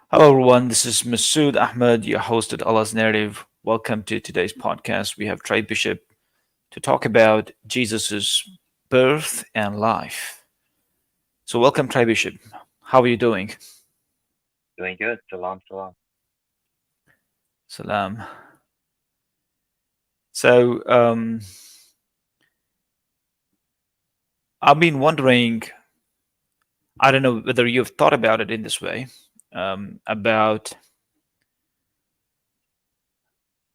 Hello, everyone. This is Masood Ahmed, your host at Allah's Narrative. Welcome to today's podcast. We have Trey Bishop to talk about Jesus' birth and life. So, welcome, Trey Bishop. How are you doing? Doing good. Salam, salam. Salam. So, I've been wondering, I don't know whether you've thought about it in this way, about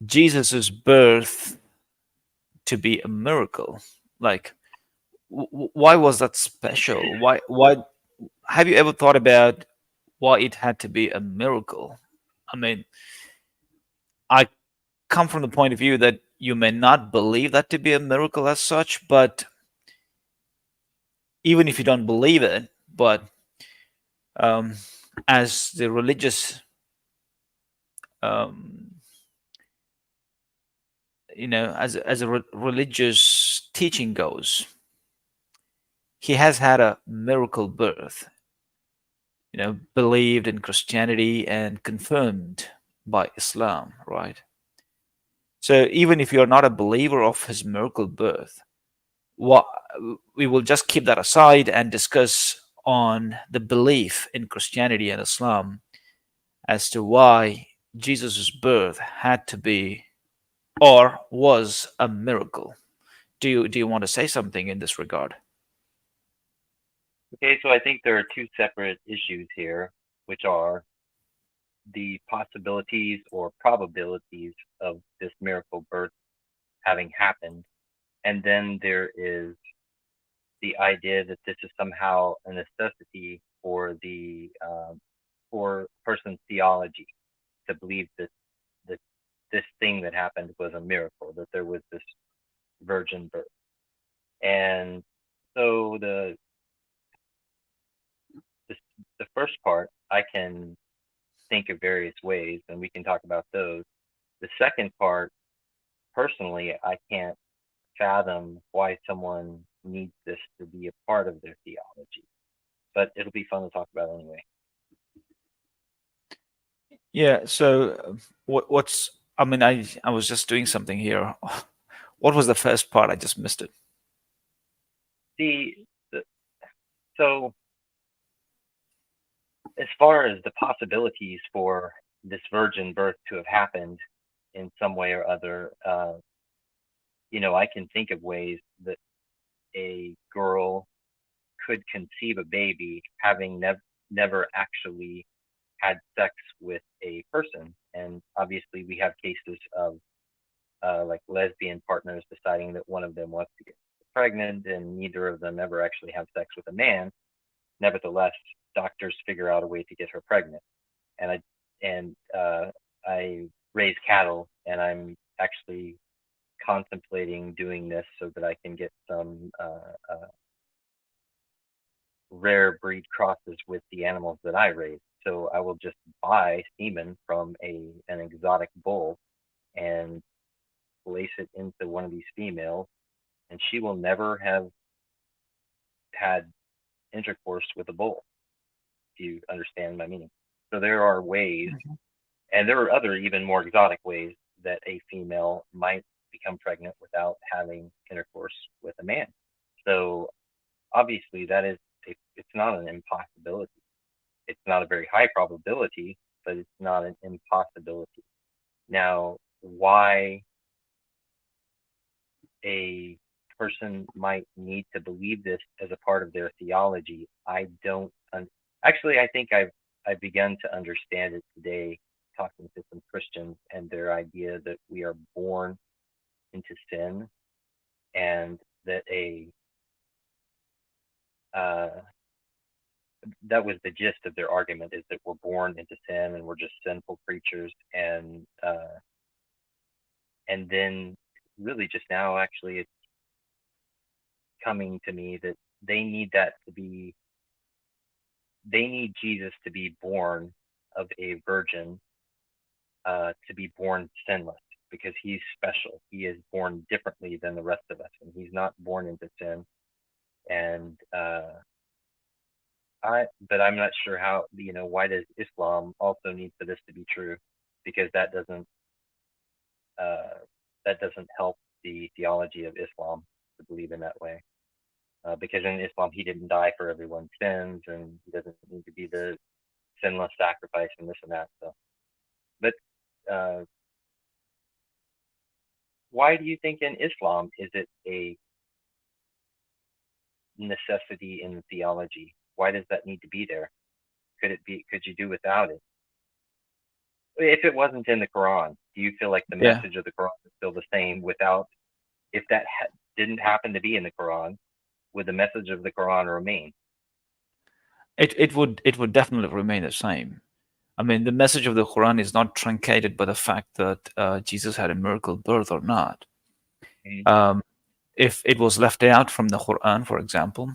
Jesus' birth to be a miracle. Like, why was that special? Why have you ever thought about why it had to be a miracle? I mean, I come from the point of view that you may not believe that to be a miracle as such, but even if you don't believe it, but um, as the religious, um, religious teaching goes, he has had a miracle birth. Believed in Christianity and confirmed by Islam, right? So even if you're not a believer of his miracle birth, what we will just keep that aside and discuss on the belief in Christianity and Islam as to why Jesus' birth had to be or was a miracle. Do you want to say something in this regard? Okay, so I think there are two separate issues here, which are the possibilities or probabilities of this miracle birth having happened. And then there is the idea that this is somehow a necessity for the for person's theology to believe that this thing that happened was a miracle, that there was this virgin birth. And so the, the first part I can think of various ways, and we can talk about those. The second part, personally, I can't fathom why someone needs this to be a part of their theology, but it'll be fun to talk about anyway. Yeah. So what's I mean, I was just doing something here. What was the first part? I just missed it. The, the so as far as the possibilities for this virgin birth to have happened in some way or other, I can think of ways that a girl could conceive a baby having never actually had sex with a person. And obviously, we have cases of like lesbian partners deciding that one of them wants to get pregnant and neither of them ever actually have sex with a man. Nevertheless, doctors figure out a way to get her pregnant. And I raise cattle, and I'm actually contemplating doing this so that I can get some rare breed crosses with the animals that I raise. So I will just buy semen from an exotic bull and place it into one of these females, and she will never have had intercourse with a bull. If you understand my meaning. So there are ways, Mhm. and there are other even more exotic ways that a female might become pregnant without having intercourse with a man. So obviously that is it's not an impossibility. It's not a very high probability, but it's not an impossibility. Now, why a person might need to believe this as a part of their theology, I don't. Actually, I think I've begun to understand it today, talking to some Christians and their idea that we are born into sin, and that a uh, that was the gist of their argument, is that we're born into sin and we're just sinful creatures, and then really just now actually it's coming to me that they need that to be they need Jesus to be born of a virgin, to be born sinless, because he's special. He is born differently than the rest of us, and he's not born into sin. And but I'm not sure how, why does Islam also need for this to be true? Because uh, that doesn't help the theology of Islam to believe in that way. Because in Islam, he didn't die for everyone's sins, and he doesn't need to be the sinless sacrifice and this and that. So, but uh, why do you think in Islam is it a necessity in theology? Why does that need to be there? Could it be? Could you do without it? If it wasn't in the Quran, do you feel like the Yeah, message of the Quran is still the same without? If that didn't happen to be in the Quran, would the message of the Quran remain? it would definitely remain the same. I mean, the message of the Quran is not truncated by the fact that Jesus had a miracle birth or not. Mm-hmm. Um, if it was left out from the Quran, for example,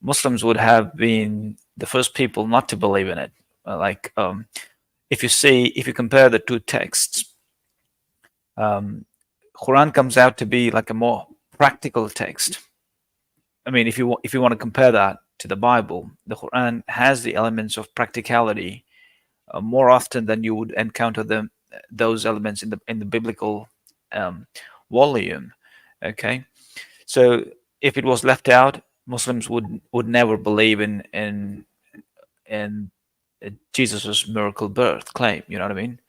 Muslims would have been the first people not to believe in it. Like, if you compare the two texts, um, Quran comes out to be like a more practical text. I mean, if you want to compare that to the Bible, the Quran has the elements of practicality more often than you would encounter those elements in the biblical um, volume. Okay, so if it was left out, Muslims would never believe in Jesus's miracle birth claim. You know what I mean?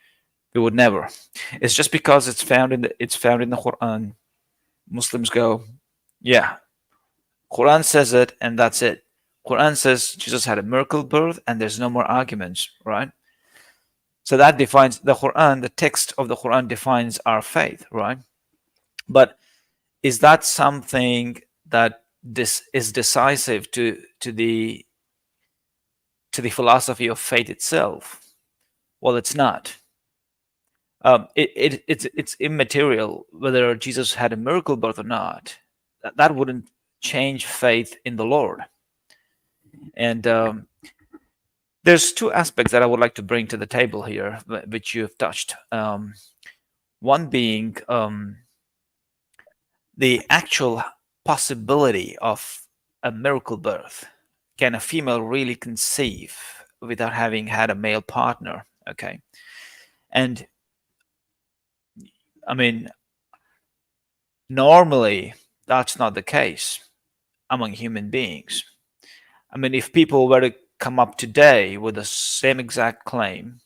We would never. It's just because it's found in the Quran. Muslims go, yeah, Quran says it, and that's it. Quran says Jesus had a miracle birth, and there's no more arguments, right? So that defines the Quran. The text of the Quran defines our faith, right? But is that something that this is decisive to the philosophy of faith itself? Well, it's not. It's immaterial whether Jesus had a miracle birth or not. That wouldn't change faith in the Lord. And there's two aspects that I would like to bring to the table here, which you have touched. One being the actual possibility of a miracle birth. Can a female really conceive without having had a male partner? Okay. And I mean, normally that's not the case among human beings. I mean, if people were to come up today with the same exact claim,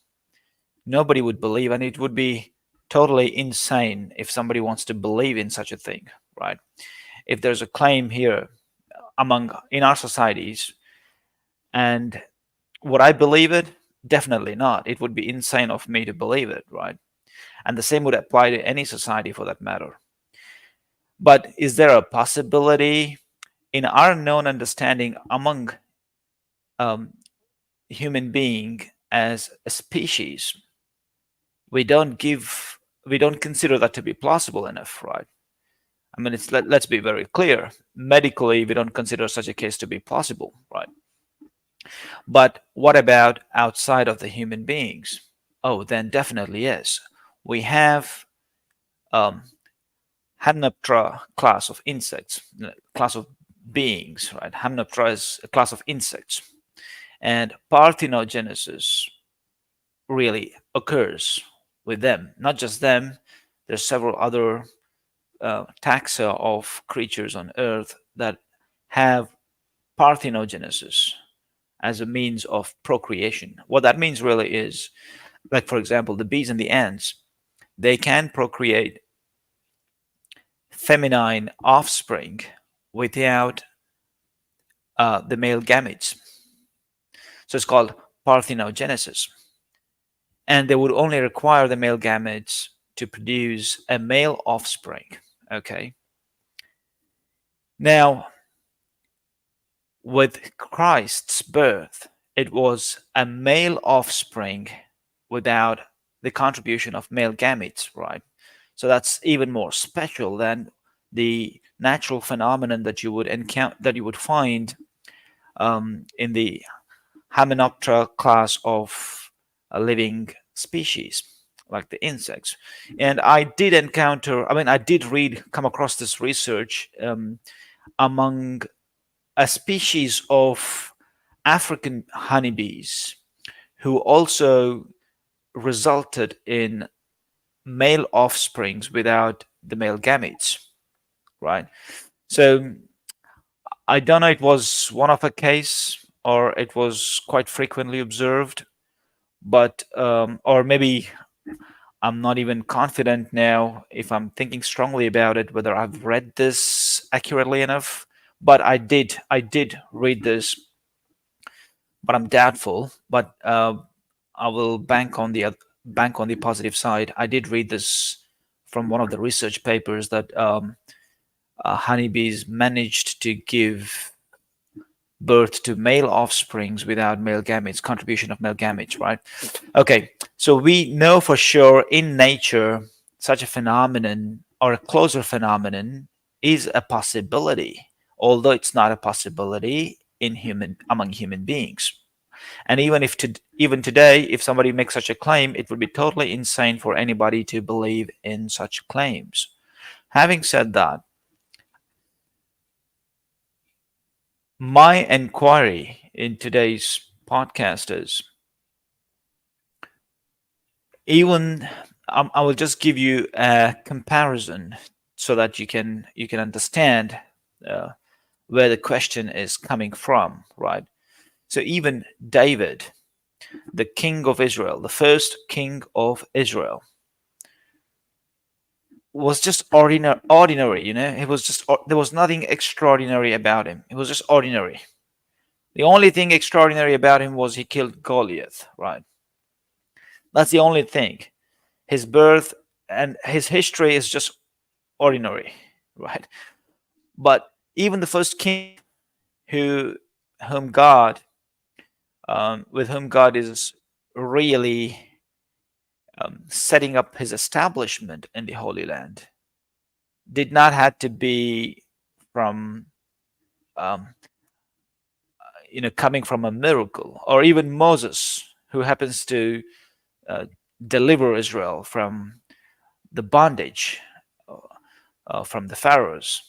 nobody would believe, and it would be totally insane if somebody wants to believe in such a thing, right? If there's a claim here among in our societies, and would I believe it? Definitely not. It would be insane of me to believe it, right? And the same would apply to any society for that matter. But is there a possibility in our known understanding among um, human being as a species, we don't consider that to be plausible enough, right? I mean, let's be very clear. Medically, we don't consider such a case to be plausible, right? But what about outside of the human beings? Oh, then definitely yes. We have um, Hymenoptera class of insects, class of beings, right? Hymenoptera is a class of insects, and parthenogenesis really occurs with them. Not just them. There's several other taxa of creatures on Earth that have parthenogenesis as a means of procreation. What that means really is, like for example, the bees and the ants, they can procreate feminine offspring without the male gametes. So it's called parthenogenesis. And they would only require the male gametes to produce a male offspring. Okay. Now, with Christ's birth, it was a male offspring without the contribution of male gametes, right? So that's even more special than the natural phenomenon that you would encounter, that you would find in the Hymenoptera class of living species, like the insects. And I did encounter, I mean, I did come across this research among a species of African honeybees who also resulted in male offsprings without the male gametes, right? So I don't know, it was one of a case or it was quite frequently observed, but or maybe I'm not even confident now if I'm thinking strongly about it whether I've read this accurately enough. But I did read this, but I'm doubtful. But I will bank on the positive side. I did read this from one of the research papers that honeybees managed to give birth to male offsprings without male gametes, contribution of male gametes, right? Okay, so we know for sure in nature such a phenomenon or a closer phenomenon is a possibility, although it's not a possibility in human among human beings. And even today, if somebody makes such a claim, it would be totally insane for anybody to believe in such claims. Having said that, my inquiry in today's podcast is even I will just give you a comparison so that you can understand uh, where the question is coming from, right? So even David, the king of Israel, the first king of Israel, was just ordinary. It was just there was nothing extraordinary about him. It was just ordinary. The only thing extraordinary about him was he killed Goliath, right? That's the only thing. His birth and his history is just ordinary, right? But even the first king who whom God with whom God is really setting up his establishment in the Holy Land did not have to be from um, coming from a miracle, or even Moses, who happens to uh, deliver Israel from the bondage from the pharaohs.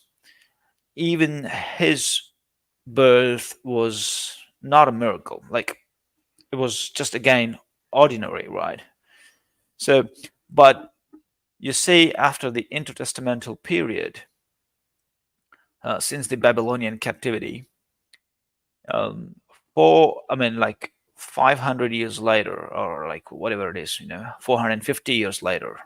Even his birth was not a miracle. Like, it was just again ordinary, right? So, but you see, after the intertestamental period, since the Babylonian captivity, um, I mean, like 500 years later, or like whatever it is, 450 years later,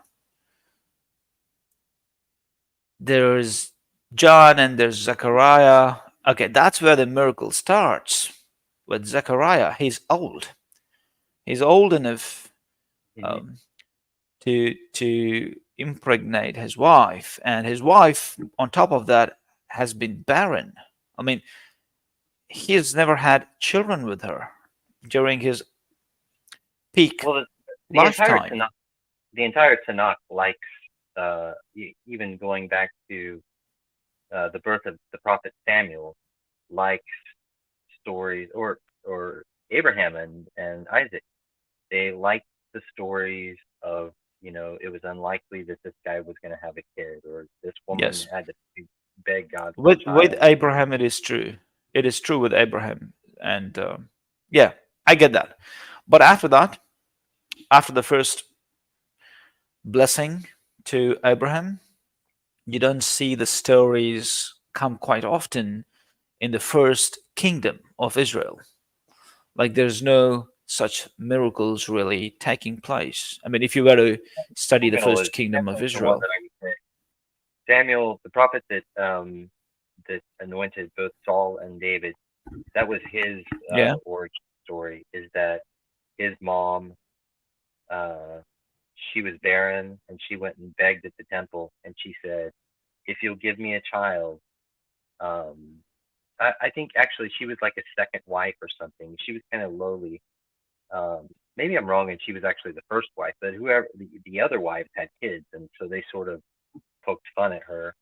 there's John and there's Zechariah. Okay, that's where the miracle starts with Zechariah. He's old enough Hmm. um, to impregnate his wife, and his wife, on top of that, has been barren. I mean, he has never had children with her during his peak Well, the entire lifetime. Tanakh, the entire Tanakh likes, even going back to the birth of the prophet Samuel, likes stories, or Abraham and Isaac. They liked the stories of, it was unlikely that this guy was going to have a kid, or this woman Yes, had to beg God for a with child. Abraham, it is true. It is true with Abraham, and yeah, I get that. But after that, after the first blessing to Abraham, you don't see the stories come quite often in the first kingdom of Israel. Like, there's no such miracles really taking place. I mean, if you were to study the Samuel is first kingdom of Samuel is the one Israel, that I would say. Samuel, the prophet that anointed both Saul and David, that was his yeah, origin story. Is that his mom, uh, she was barren, and she went and begged at the temple, and she said, "If you'll give me a child," um, I think actually she was like a second wife or something. She was kind of lowly. Maybe I'm wrong, and she was actually the first wife, but whoever the other wives had kids, and so they sort of poked fun at her.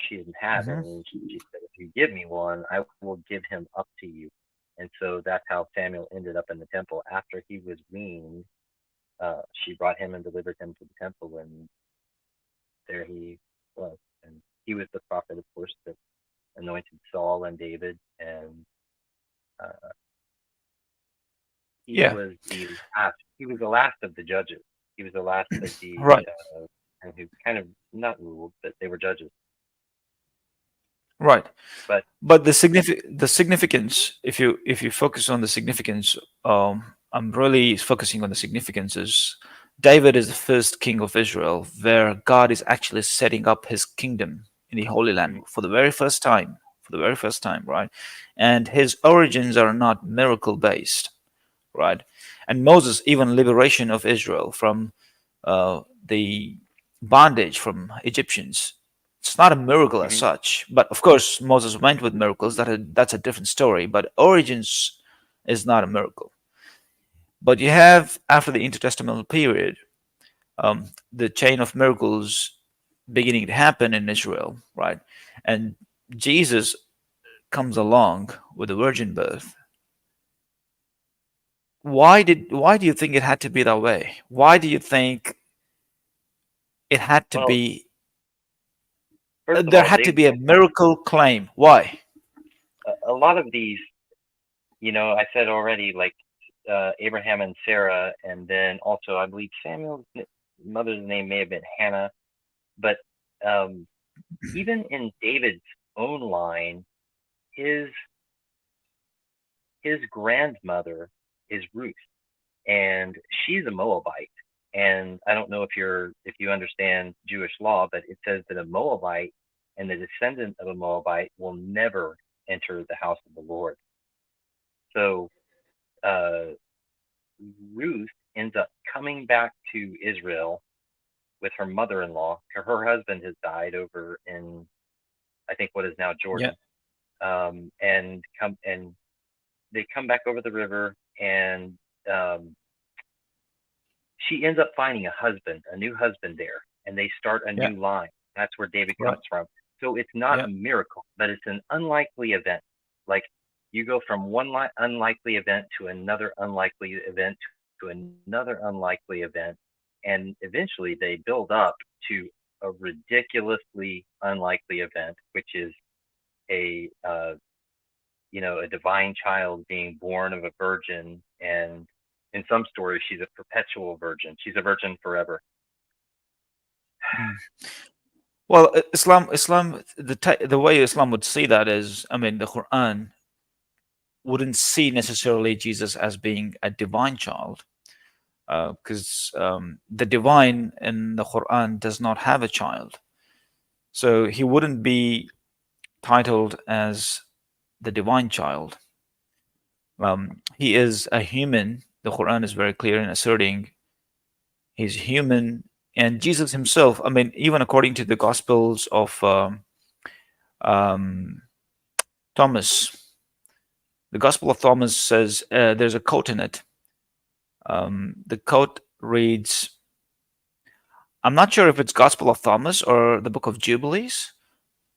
She didn't have hmm any. And she said, "If you give me one, I will give him up to you." And so that's how Samuel ended up in the temple. After he was weaned, she brought him and delivered him to the temple, and there he was. And he was the prophet, of course, that anointed Saul and David, and uh, he Yeah, was the last. He was the last of the judges. He was the last of the right, and who kind of not ruled, but they were judges. right. But But the significance, if you focus on the significance, I'm really focusing on the significance. Is David is the first king of Israel, where God is actually setting up His kingdom in the Holy Land mhm, for the very first time. For the very first time, right? And his origins are not miracle based, right? And Moses, even liberation of Israel from the bondage from Egyptians. It's not a miracle as mhm, such, but of course Moses went with miracles. That's a different story. But origins is not a miracle. But you have after the intertestamental period, the chain of miracles beginning to happen in Israel, right? And Jesus comes along with the virgin birth. Why do you think it had to be that way? Why do you think it had to well, be first of there all, had to be a miracle claim? Why? a lot of these, I said already, like Abraham and Sarah, and then also I believe Samuel's mother's name may have been Hannah, but um, even in David's own line, his his grandmother is Ruth, and she's a Moabite. And I don't know if you understand Jewish law, but it says that a Moabite and the descendant of a Moabite will never enter the house of the Lord. So uh, Ruth ends up coming back to Israel with her mother-in-law. Her husband has died over in I think what is now Yeah, Jordan, and they come back over the river, and um, she ends up finding a husband, a new husband there, and they start a yeah, new line. That's where David right. comes from. So it's not Yeah, a miracle, but it's an unlikely event. Like you go from one unlikely event to another unlikely event to another unlikely event, and eventually they build up to a ridiculously unlikely event, which is a a divine child being born of a virgin, and in some stories she's a perpetual virgin. She's a virgin forever. mm. Well, Islam, the way Islam would see that is, I mean, the Quran wouldn't see necessarily Jesus as being a divine child, because the divine in the Quran does not have a child, so he wouldn't be titled as the divine child. He is a human. The Quran is very clear in asserting he's human, and Jesus himself. I mean, even according to the Gospels of um, Thomas, the Gospel of Thomas says there's a quote in it. The quote reads, I'm not sure if it's Gospel of Thomas or the Book of Jubilees.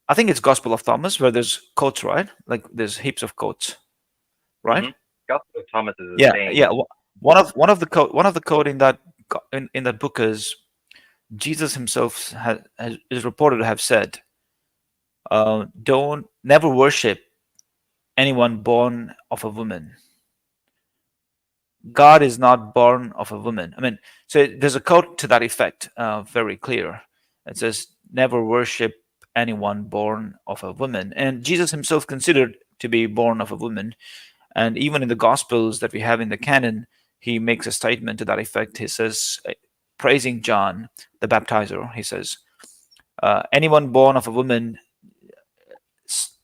I think it's Gospel of Thomas where there's quotes, right? Like there's heaps of quotes, right? Mm-hmm. Gospel of Thomas is the Yeah, yeah. same. One of the quote in in that book is Jesus himself is reported to have said, "Don't never worship anyone born of a woman. God is not born of a woman." I mean, so there's a quote to that effect, very clear. It says, "Never worship anyone born of a woman," and Jesus himself considered to be born of a woman. And even in the Gospels that we have in the canon, he makes a statement to that effect. He says, praising John the Baptizer, he says, "Anyone born of a woman,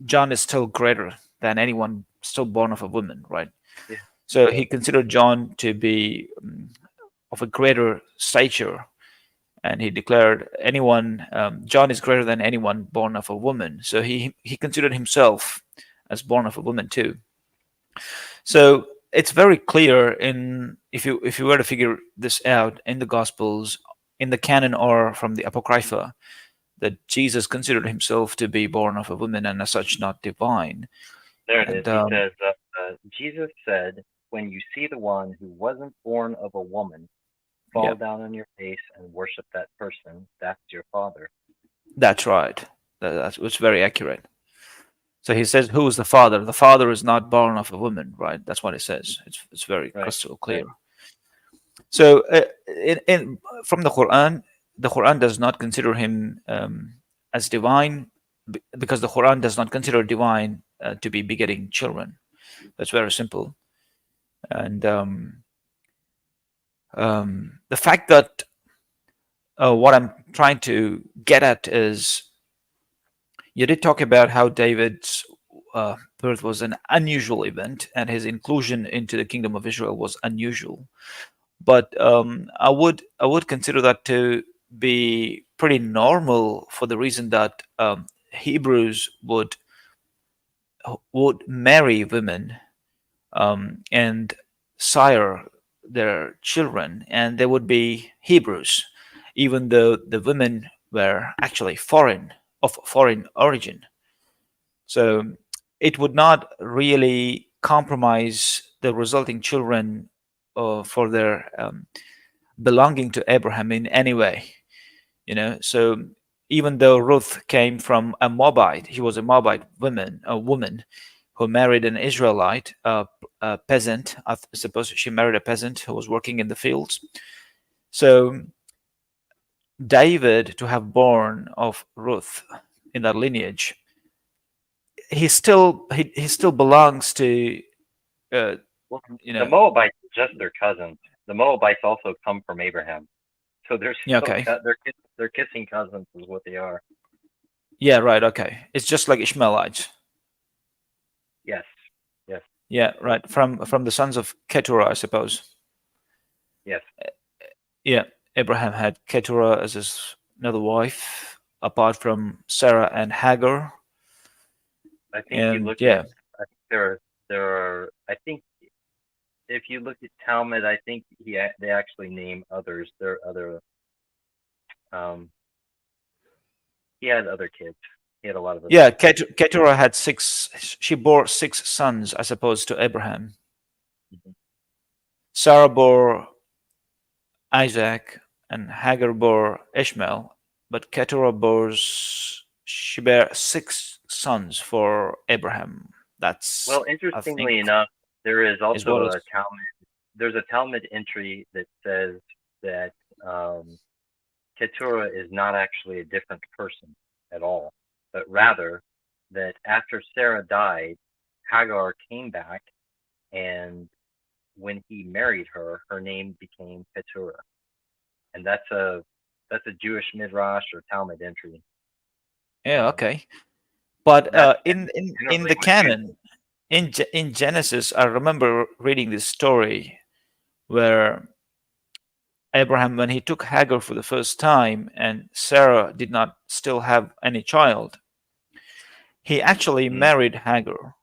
John is still greater than anyone still born of a woman," right? Yeah. So he considered John to be of a greater stature, and he declared anyone John is greater than anyone born of a woman. So he considered himself as born of a woman too. So it's very clear in if you were to figure this out in the Gospels, in the canon or from the Apocrypha, that Jesus considered himself to be born of a woman and as such not divine. There it is. And He says, Jesus said, when you see the one who wasn't born of a woman yeah, fall down on your face and worship that person, that's your father. that's right. That's very accurate. So he says, "Who is the father? The father is not born of a woman." Right? That's what it says. It's very Right. crystal Right. clear. So, from the Quran does not consider him as divine, because the Quran does not consider divine to be begetting children. That's very simple. And the fact that what I'm trying to get at is, you did talk about how David's birth was an unusual event, and his inclusion into the kingdom of Israel was unusual. But I would consider that to be pretty normal, for the reason that Hebrews would marry women and sire their children, and they would be Hebrews, even though the women were actually of foreign origin. So it would not really compromise the resulting children for their belonging to Abraham in any way. So even though Ruth came from a Moabite, he was a Moabite woman who married an Israelite, a peasant. I suppose she married a peasant who was working in the fields. So David, to have born of Ruth in that lineage, he still belongs to uh, Well, you the know Moabites are just their cousins. The Moabites also come from Abraham, so they're yeah, still okay, they're kissing cousins is what they are. yeah, right, okay, it's just like Ishmaelites. Yes. Yes. Yeah, right, from the sons of Keturah, I suppose. Yes. Yeah, Abraham had Keturah as his another wife, apart from Sarah and Hagar. I think you And look at. yeah, I think there are. I think if you look at Talmud, I think they actually name others. There are other. Um, he had other kids. He had a lot of other yeah, kids. Keturah had six. She bore six sons, as opposed to Abraham. Mhm. Sarah bore Isaac, and Hagar bore Ishmael, but Keturah bores she bare six sons for Abraham. That's, Well, I think, interestingly enough, there is is what also is. a Talmud. There's a Talmud entry that says that um, Keturah is not actually a different person at all, but rather that after Sarah died, Hagar came back, and when he married her, her name became Keturah, and that's a Jewish midrash or Talmud entry. Yeah, Um, okay. But that's in generally the what's used. canon, in Genesis, I remember reading this story where Abraham, when he took Hagar for the first time, and Sarah did not still have any child, he actually Mm. married Hagar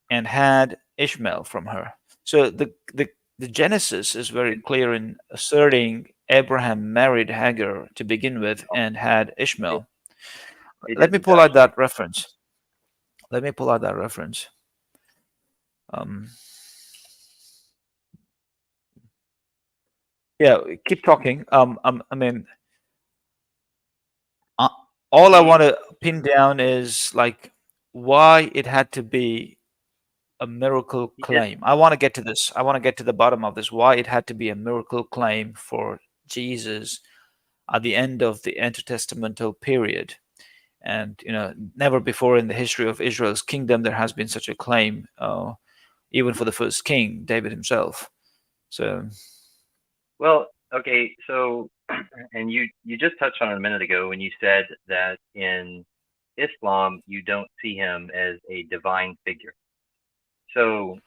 and had Ishmael from her. So the Genesis is very clear in asserting Abraham married Hagar to begin with and had It, Ishmael. it Let me didn't pull out actually. that reference. Let me pull out that reference. Um, yeah, keep talking. I mean, uh, all I The want to pin down is, like, why it had to be a miracle he did claim. I want to get to this. I want to get to the bottom of this. Why it had to be a miracle claim for Jesus at the end of the intertestamental period. And never before in the history of Israel's kingdom there has been such a claim, even for the first king, David himself. So well. Okay, so and you just touched on it a minute ago when you said that in Islam you don't see him as a divine figure. So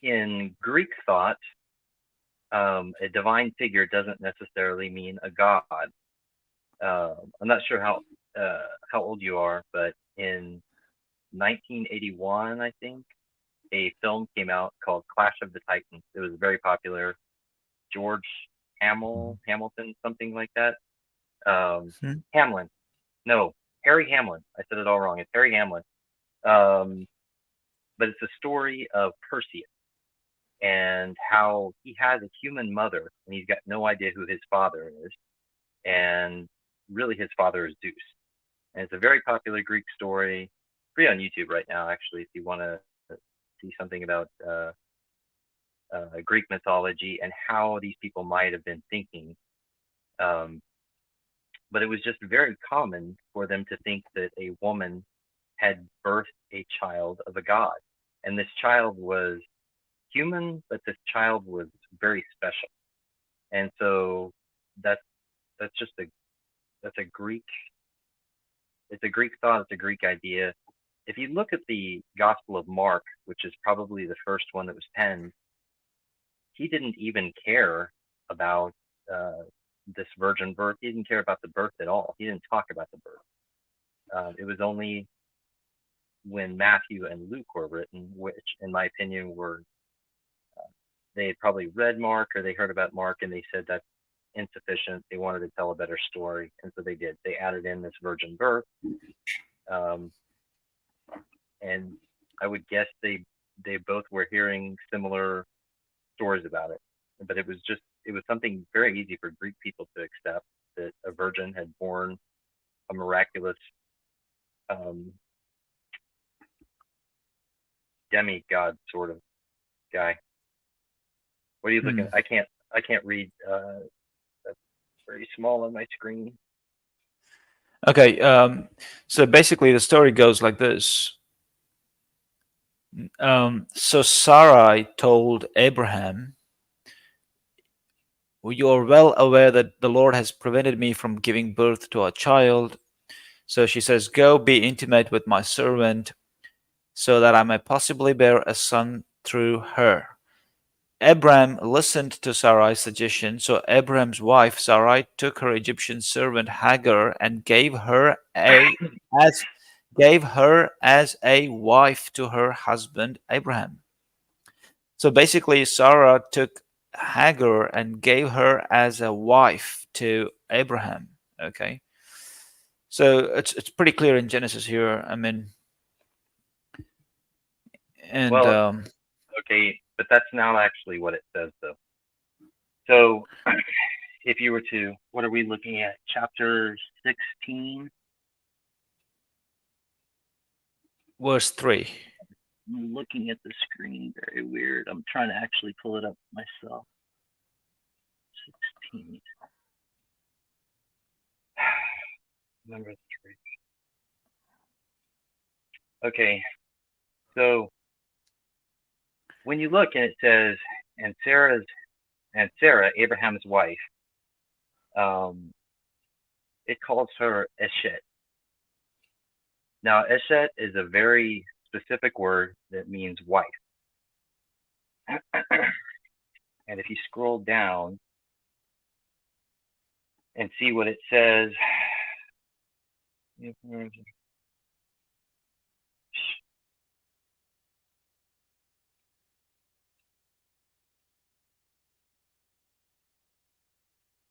in Greek thought, a divine figure doesn't necessarily mean a god. I'm not sure how old you are, but in 1981, I think a film came out called Clash of the Titans. It was very popular. George Hamilton, something like that. Um, hmm, Hamlin, no, Harry Hamlin. I said it all wrong. It's Harry Hamlin. Um, but it's a story of Perseus and how he has a human mother and he's got no idea who his father is, and really his father is Zeus. And it's a very popular Greek story. free on YouTube right now, actually, if you want to see something about Greek mythology and how these people might have been thinking. Um, but it was just very common for them to think that a woman had birthed a child of a god, and this child was human, but this child was very special. And so that's that's just a that's a Greek it's a Greek thought, it's a Greek idea. If you look at the Gospel of Mark, which is probably the first one that was penned, he didn't even care about uh, this virgin birth. He didn't care about the birth at all. He didn't talk about the birth. It was only when Matthew and Luke were written, which, in my opinion, were they had probably read Mark or they heard about Mark and they said that's insufficient. They wanted to tell a better story, and so they did. They added in this virgin birth, um, and I would guess they both were hearing similar stories about it. But it was something very easy for Greek people to accept that a virgin had born a miraculous um, demigod sort of guy. What are you looking Hmm. at? I can't read. That's very small on my screen. Okay, so basically the story goes like this. So Sarai told Abraham, "Well, you are well aware that the Lord has prevented me from giving birth to a child." So she says, "Go be intimate with my servant so that I may possibly bear a son through her." Abram listened to Sarai's suggestion, so Abram's wife Sarai took her Egyptian servant Hagar and as gave her as a wife to her husband Abraham. So basically, Sarah took Hagar and gave her as a wife to Abraham. Okay, so it's pretty clear in Genesis here. I mean, and Well, okay, but that's not actually what it says, though. So, if you were to, what are we looking at? Chapter 16. verse 3. I'm looking at the screen, very weird. I'm trying to actually pull it up myself. 16. Number 3. Okay, so when you look and it says, and Sarah, Abraham's wife, um, it calls her Eshet. Now, Eshet is a very specific word that means wife. And if you scroll down and see what it says,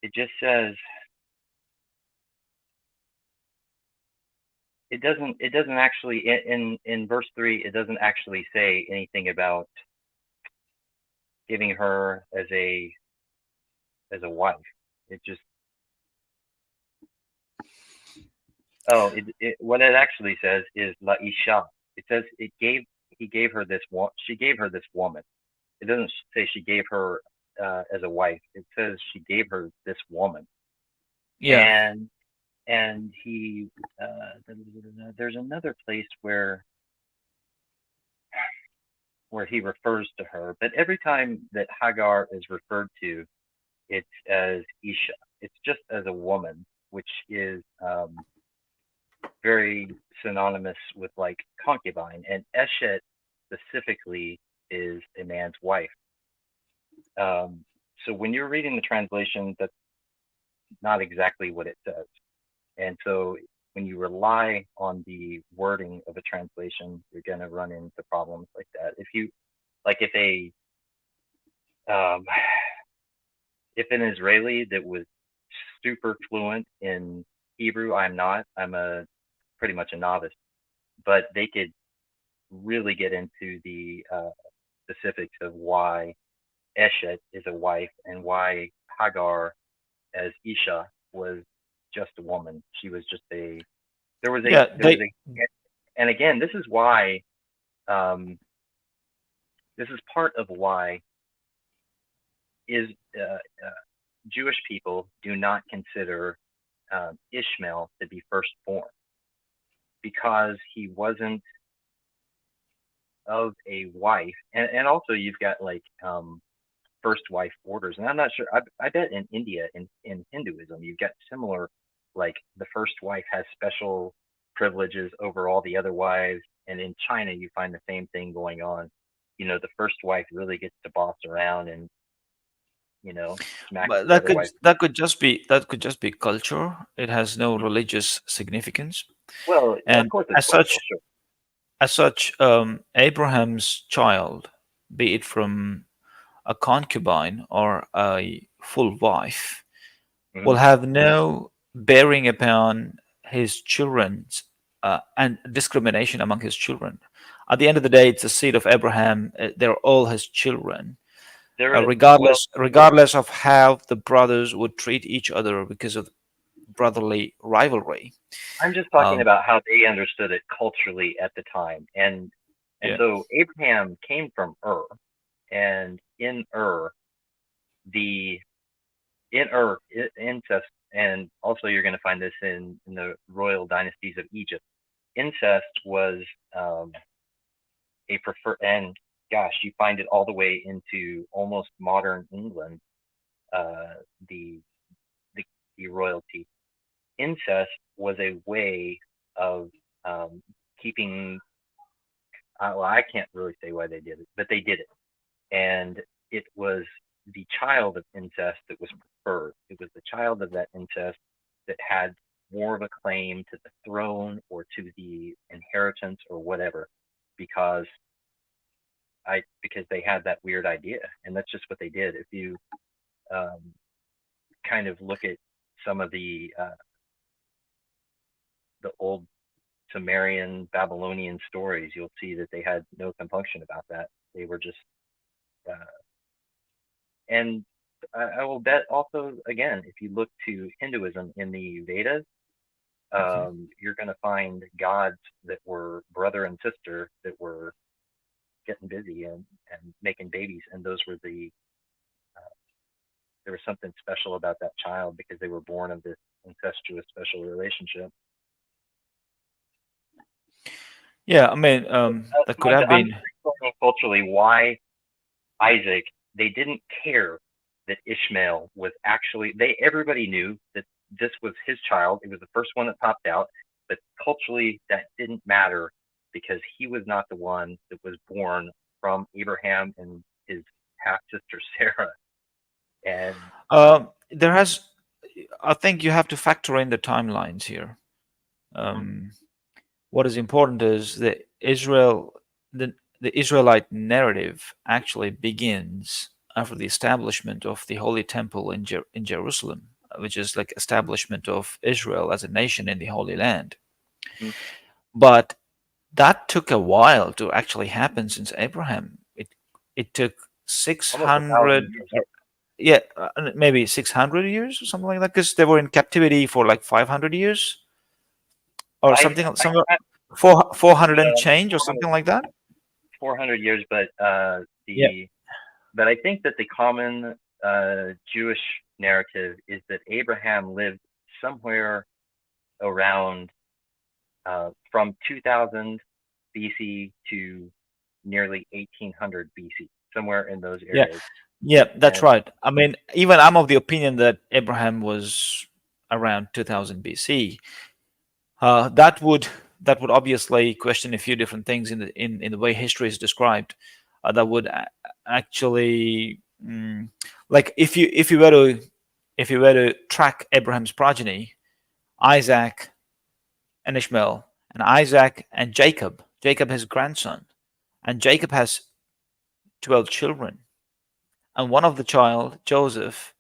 it just says it doesn't actually in verse 3 it doesn't actually say anything about giving her as a wife. It just what it actually says is la isha. It says he gave her this one she gave her this woman. It doesn't say she gave her as a wife. It says she gave her this woman. Yeah, And he there's another place where he refers to her, but every time that Hagar is referred to, it's as Isha. It's just as a woman, which is very synonymous with like concubine, and Eshet specifically is a man's wife. So when you're reading the translation, that's not exactly what it says. And so when you rely on the wording of a translation, you're going to run into problems like that. Um, if an Israeli that was super fluent in Hebrew, I'm not. I'm a pretty much a novice, but they could really get into the specifics of why Eshet is a wife and why Hagar as Isha was just a woman. She was just a there was a yeah. there was They a And again, this is why, um, this is part of why is Jewish people do not consider Ishmael to be firstborn, because he wasn't of a wife. And also you've got like first wife orders. And I'm not sure, I bet in India, in Hinduism, you've got similar, like the first wife has special privileges over all the other wives. And in China, you find the same thing going on. The first wife really gets to boss around and, smack But the other wife. that could just be culture. It has no religious significance. Well, of And course it's cultural, sure. Abraham's child, be it from a concubine or a full wife, will Hmm. have no bearing upon his children's and discrimination among his children. At the end of the day, it's the seed of Abraham. They're all his children, Well, regardless of how the brothers would treat each other because of brotherly rivalry. I'm just talking Um, about how they understood it culturally at the time. And yeah, so Abraham came from Ur, and the incest, and also you're going to find this in the royal dynasties of Egypt. Incest was um, a prefer, and gosh, you find it all the way into almost modern England. Uh, the, the the royalty. Incest was a way of um, keeping. Well, I can't really say why they did it, but they did it, and it was the child of incest that was preferred. It was the child of that incest that had more of a claim to the throne or to the inheritance or whatever, because because they had that weird idea, and that's just what they did. If you um, kind of look at some of the old Sumerian, Babylonian stories, you'll see that they had no compunction about that. They were just, uh, and I will bet also, again, if you look to Hinduism in the Vedas, mhm. you're going to find gods that were brother and sister that were getting busy and making babies. And those were uh, there was something special about that child because they were born of this incestuous special relationship. Yeah. I mean, that could have I'm been. just explaining culturally why Isaac, they didn't care that Ishmael was actually, everybody knew that this was his child. It was the first one that popped out, but culturally that didn't matter because he was not the one that was born from Abraham and his half sister Sarah. And There has. I think you have to factor in the timelines here. mhm, Um, what is important is the Israelite narrative actually begins after the establishment of the Holy Temple in Jerusalem, which is like establishment of Israel as a nation in the Holy Land. mhm, But that took a while to actually happen since Abraham. It took almost 1,000 600, years. yeah, maybe 600 years or something like that, because they were in captivity for like 500 years or I, something, I, somewhere I 400 and uh, change or something 400, like that. 400 years, but Yeah. I think that the common Jewish narrative is that Abraham lived somewhere around from 2000 BC to nearly 1800 BC, somewhere in those Yeah, areas. yeah, that's And right. I mean, even I'm of the opinion that Abraham was around 2000 BC. That would obviously question a few different things in the way history is described. That would actually, like if you were to track Abraham's progeny, Isaac and Ishmael, and Isaac and Jacob. Jacob his grandson, and Jacob has 12 children, and one of the child, Joseph,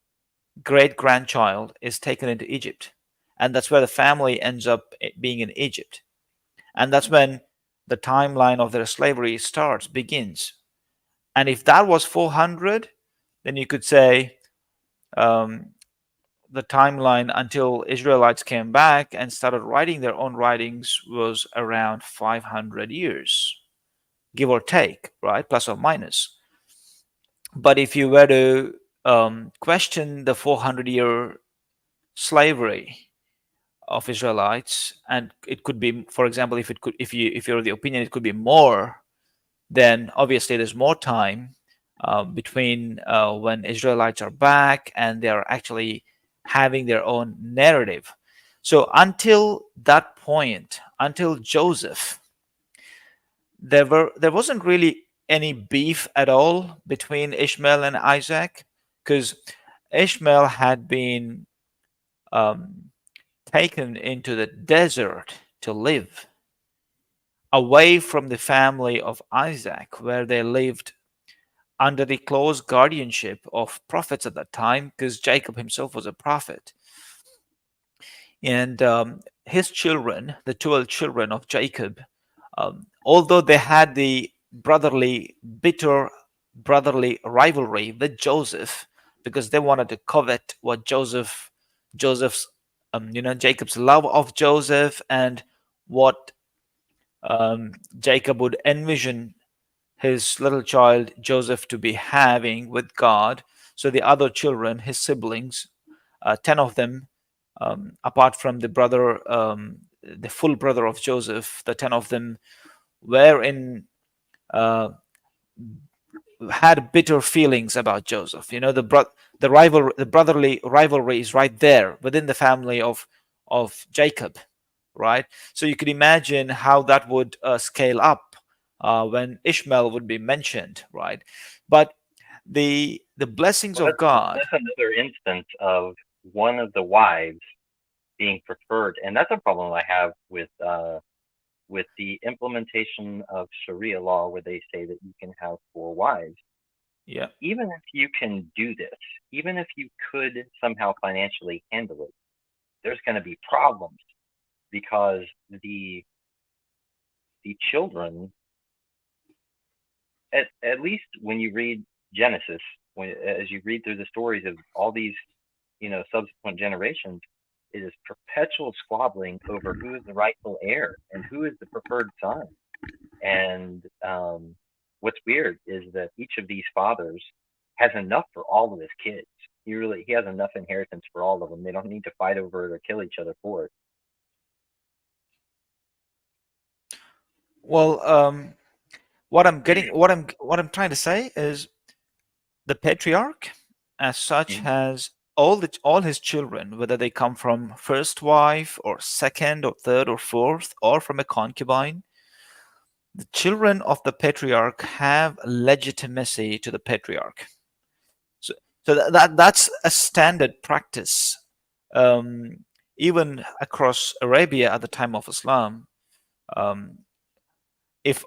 great grandchild, is taken into Egypt, and that's where the family ends up being in Egypt, and that's when the timeline of their slavery begins. And if that was 400, then you could say um, the timeline until Israelites came back and started writing their own writings was around 500 years, give or take, right? Plus or minus. But if you were to question the 400-year slavery of Israelites, and it could be, for example, if you're the opinion it could be more, then obviously there's more time between when Israelites are back and they are actually having their own narrative. So until that point, until Joseph, there wasn't really any beef at all between Ishmael and Isaac, because Ishmael had been um, taken into the desert to live away from the family of Isaac, where they lived under the close guardianship of prophets at that time, because Jacob himself was a prophet. And his children, the 12 children of Jacob, although they had the bitter brotherly rivalry with Joseph, because they wanted to covet what Joseph's, Jacob's love of Joseph, and what Jacob would envision his little child Joseph to be having with God. So the other children, his siblings, 10 of them, apart from the brother, the full brother of Joseph, the 10 of them were in, uh, had bitter feelings about Joseph. The brotherly rivalry is right there within the family of Jacob, right? So you could imagine how that would scale up when Ishmael would be mentioned, right? But the blessings Well, of God, that's another instance of one of the wives being preferred, and that's a problem I have with the implementation of Sharia law, where they say that you can have 4 wives. yeah. Even if you can do this, even if you could somehow financially handle it, there's going to be problems, because the children, at least when you read Genesis, as you read through the stories of all these, subsequent generations, it is perpetual squabbling over who is the rightful heir and who is the preferred son. And what's weird is that each of these fathers has enough for all of his kids. He has enough inheritance for all of them. They don't need to fight over it or kill each other for it. Well, what I'm trying to say is the patriarch, as such, Mhm. has all his children, whether they come from first wife or second or third or fourth, or from a concubine. The children of the patriarch have legitimacy to the patriarch. So, that's a standard practice, um, even across Arabia at the time of Islam. Um, if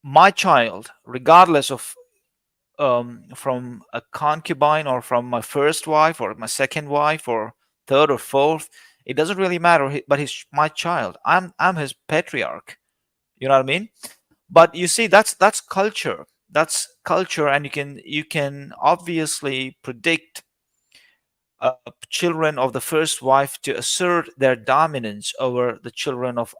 my child, regardless of from a concubine or from my first wife or my second wife or third or fourth, it doesn't really matter. But he's my child. I'm his patriarch. You know what I mean? But you see, that's culture. That's culture, and you can obviously predict children of the first wife to assert their dominance over the children of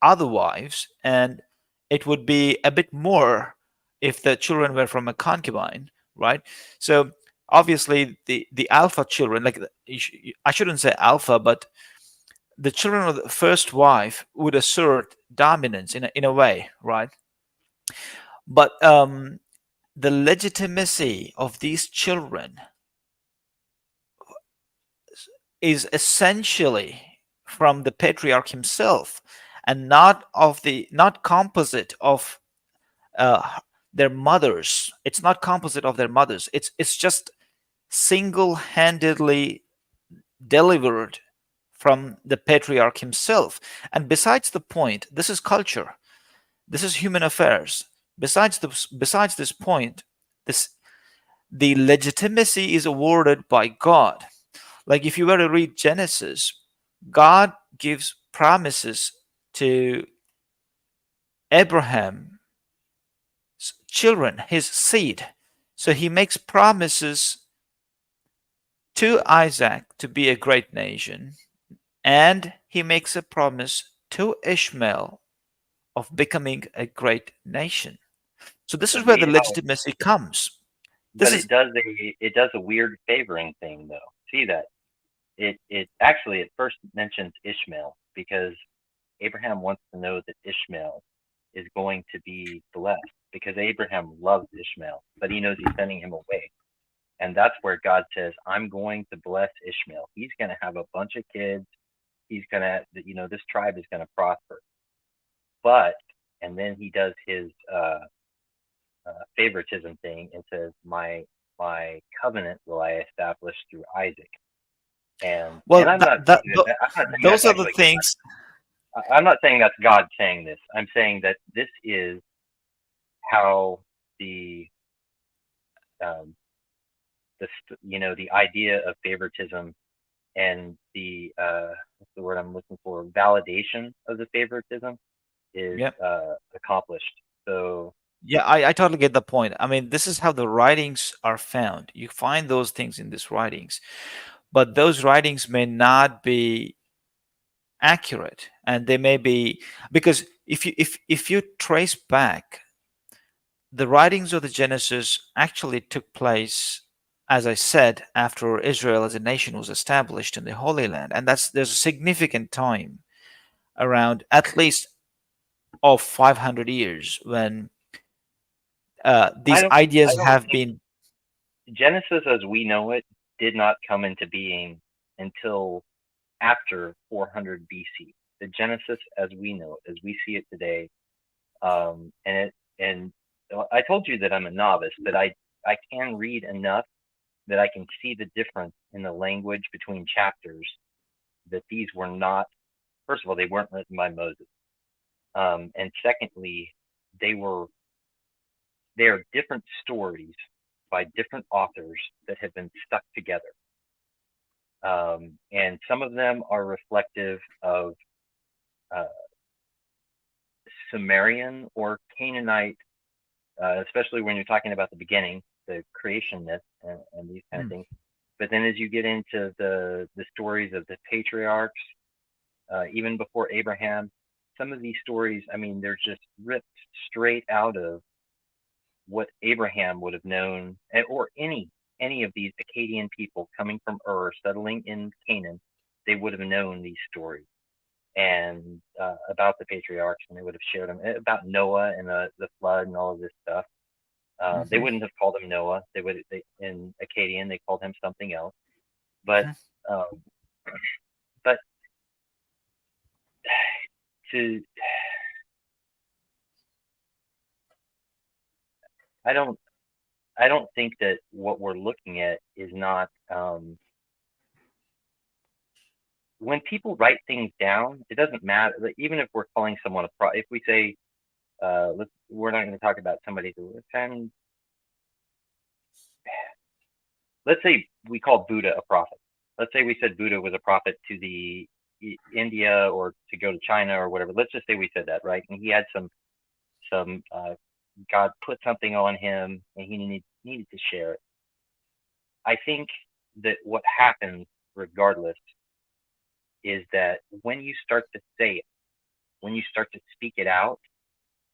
other wives, and it would be a bit more if the children were from a concubine, right? So obviously the alpha children, like I shouldn't say alpha, but the children of the first wife would assert dominance in a way, right? But the legitimacy of these children is essentially from the patriarch himself, and not composite of uh, their mothers. It's not composite of their mothers. It's just single-handedly delivered from the patriarch himself. And besides the point, this is culture. This is human affairs. Besides this point, this the legitimacy is awarded by God. Like if you were to read Genesis, God gives promises to Abraham's children, his seed. So he makes promises to Isaac to be a great nation, and he makes a promise to Ishmael of becoming a great nation. So this is But where the see how, legitimacy comes. This but is it does a weird favoring thing though. See that it actually at first mentions Ishmael because Abraham wants to know that Ishmael is going to be blessed because Abraham loves Ishmael, but he knows he's sending him away. And that's where God says, I'm going to bless Ishmael. He's going to have a bunch of kids. He's going to, this tribe is going to prosper. But, and then he does his favoritism thing and says, my covenant will I establish through Isaac. And well, I'm not saying that, I'm not saying those that's are the actually things. God. I'm not saying that's God saying this. I'm saying that this is how the um, the idea of favoritism and the what's the word I'm looking for, validation of the favoritism is Yeah, accomplished. So yeah, I totally get the point. I mean, this is how the writings are found. You find those things in these writings, but those writings may not be accurate, and they may be because if you trace back, the writings of the Genesis actually took place, as I said, after Israel as a nation was established in the Holy Land, and there's a significant time around at least of 500 years when I these don't I ideas don't have think been. Genesis as we know it did not come into being until after 400 BC. The Genesis as we know it, as we see it today, and I told you that I'm a novice, but I can read enough that I can see the difference in the language between chapters. That these were not, first of all, they weren't written by Moses, and secondly, they were they are different stories by different authors that have been stuck together. And some of them are reflective of uh, Sumerian or Canaanite, especially when you're talking about the beginning, the creation myth, and these kind of Hmm. things. But then as you get into the stories of the patriarchs, even before Abraham, some of these stories, I mean, they're just ripped straight out of what Abraham would have known, or any of these Akkadian people coming from Ur, settling in Canaan, they would have known these stories and about the patriarchs, and they would have shared them about Noah and the flood and all of this stuff. They Mhm. wouldn't have called him Noah. In Akkadian they called him something else. But Mhm. um, but to I don't I don't think that what we're looking at is not when people write things down. It doesn't matter. Like, even if we're calling someone if we say we're not going to talk about somebody who offends. Let's say we called Buddha a prophet. Let's say we said Buddha was a prophet to the India or to go to China or whatever. Let's just say we said that, right? And he had some God put something on him and he needed to share it. I think that what happens regardless is that when you start to say it, when you start to speak it out,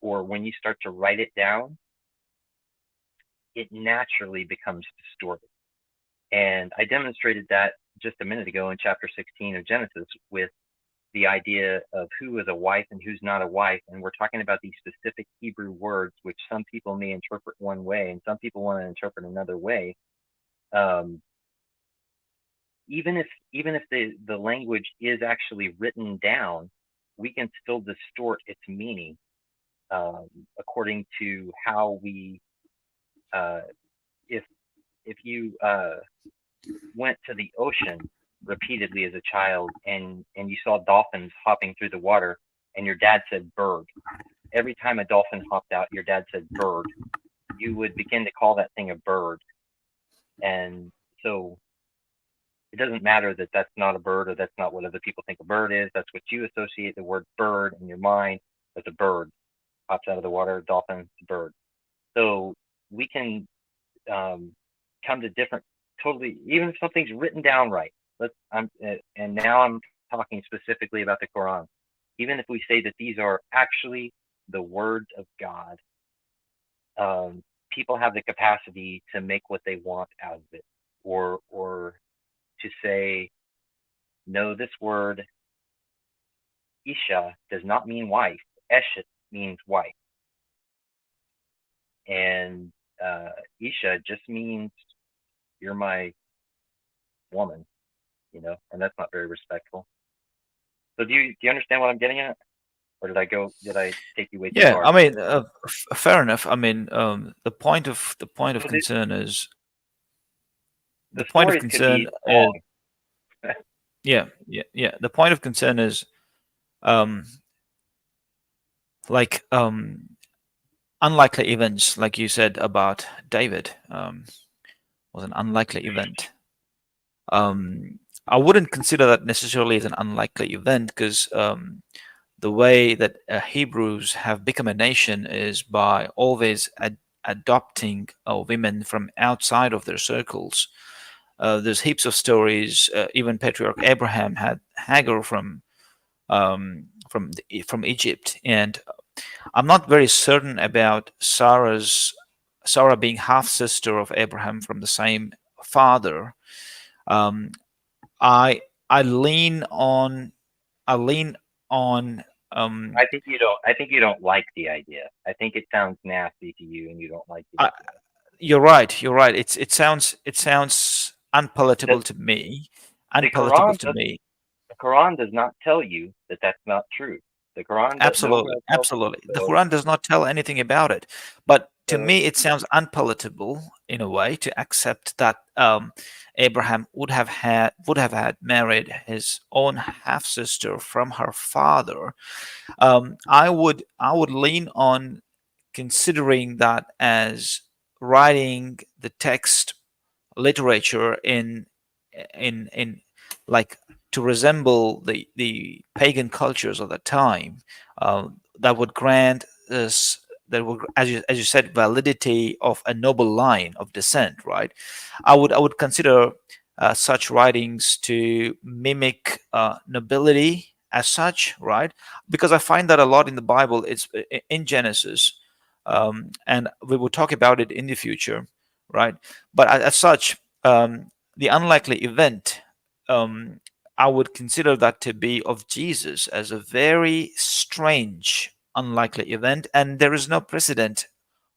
or when you start to write it down, it naturally becomes distorted. And I demonstrated that just a minute ago in chapter 16 of Genesis with the idea of who is a wife and who's not a wife. And we're talking about these specific Hebrew words, which some people may interpret one way and some people want to interpret another way. Um, even if the language is actually written down, we can still distort its meaning um, according to how we uh, if if you went to the ocean repeatedly as a child and you saw dolphins hopping through the water and your dad said bird, every time a dolphin hopped out your dad said bird, you would begin to call that thing a bird. And so it doesn't matter that that's not a bird or that's not what other people think a bird is. That's what you associate the word bird in your mind as. A bird hops out of the water, dolphin, bird. So we can come to different totally, even if something's written down right. And now I'm talking specifically about the Quran. Even if we say that these are actually the words of God, people have the capacity to make what they want out of it, or to say, no, this word Isha does not mean wife. Eshet means wife, and Isha just means you're my woman, and that's not very respectful. So do you understand what I'm getting at, or did I take you way too Yeah, far? I mean, fair enough. I mean, the point of So concern is the the point of stories could concern be is long. yeah. The point of concern is um like unlikely events, like you said about David, was an unlikely event. I wouldn't consider that necessarily as an unlikely event because the way that Hebrews have become a nation is by always adopting women from outside of their circles. There's heaps of stories. Even Patriarch Abraham had Hagar from Egypt, and I'm not very certain about Sarah being half sister of Abraham from the same father. Um, I I lean on I lean on um, I think you don't like the idea. I think it sounds nasty to you, and you don't like the I, idea. you're right. You're right. It sounds The unpalatable to me. the Unpalatable to me. Quran does not tell you that that's not true. The Quran Absolutely, nowhere tells you absolutely. The so. Quran does not tell anything about it, but to So me, it sounds unpalatable in a way to accept that Abraham would have had married his own half sister from her father. I would lean on considering that as writing the text literature in like to resemble the pagan cultures of the time, that would grant us that would, as you said, validity of a noble line of descent, right? I would consider such writings to mimic nobility as such, right? Because I find that a lot in the Bible. It's in Genesis, and we will talk about it in the future, right? But as such, the unlikely event, um, I would consider that to be of Jesus as a very strange, unlikely event, and there is no precedent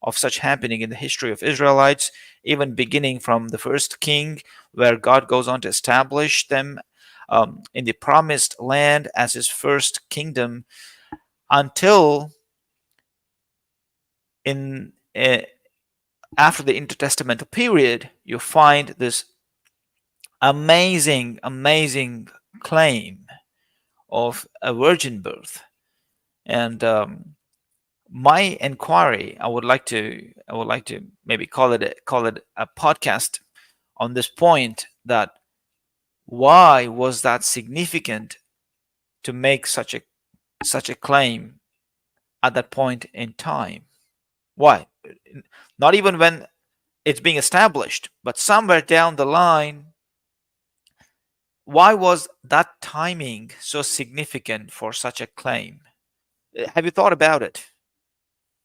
of such happening in the history of Israelites, even beginning from the first king, where God goes on to establish them in the promised land as his first kingdom, until in after the intertestamental period, you find this amazing claim of a virgin birth. And my inquiry, I would like to maybe call it a podcast on this point, that why was that significant to make such a claim at that point in time? Why? Not even when it's being established, but somewhere down the line, why was that timing so significant for such a claim? Have you thought about it?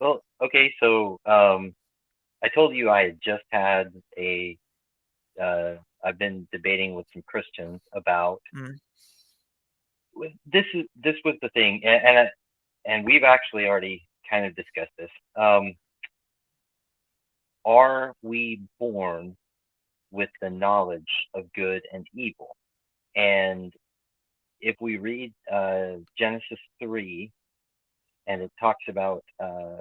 well, okay. So I told you I had just had a. I've been debating with some Christians about Mm. this was the thing, and we've actually already kind of discussed this. Are we born with the knowledge of good and evil? And if we read Genesis 3, and it talks about,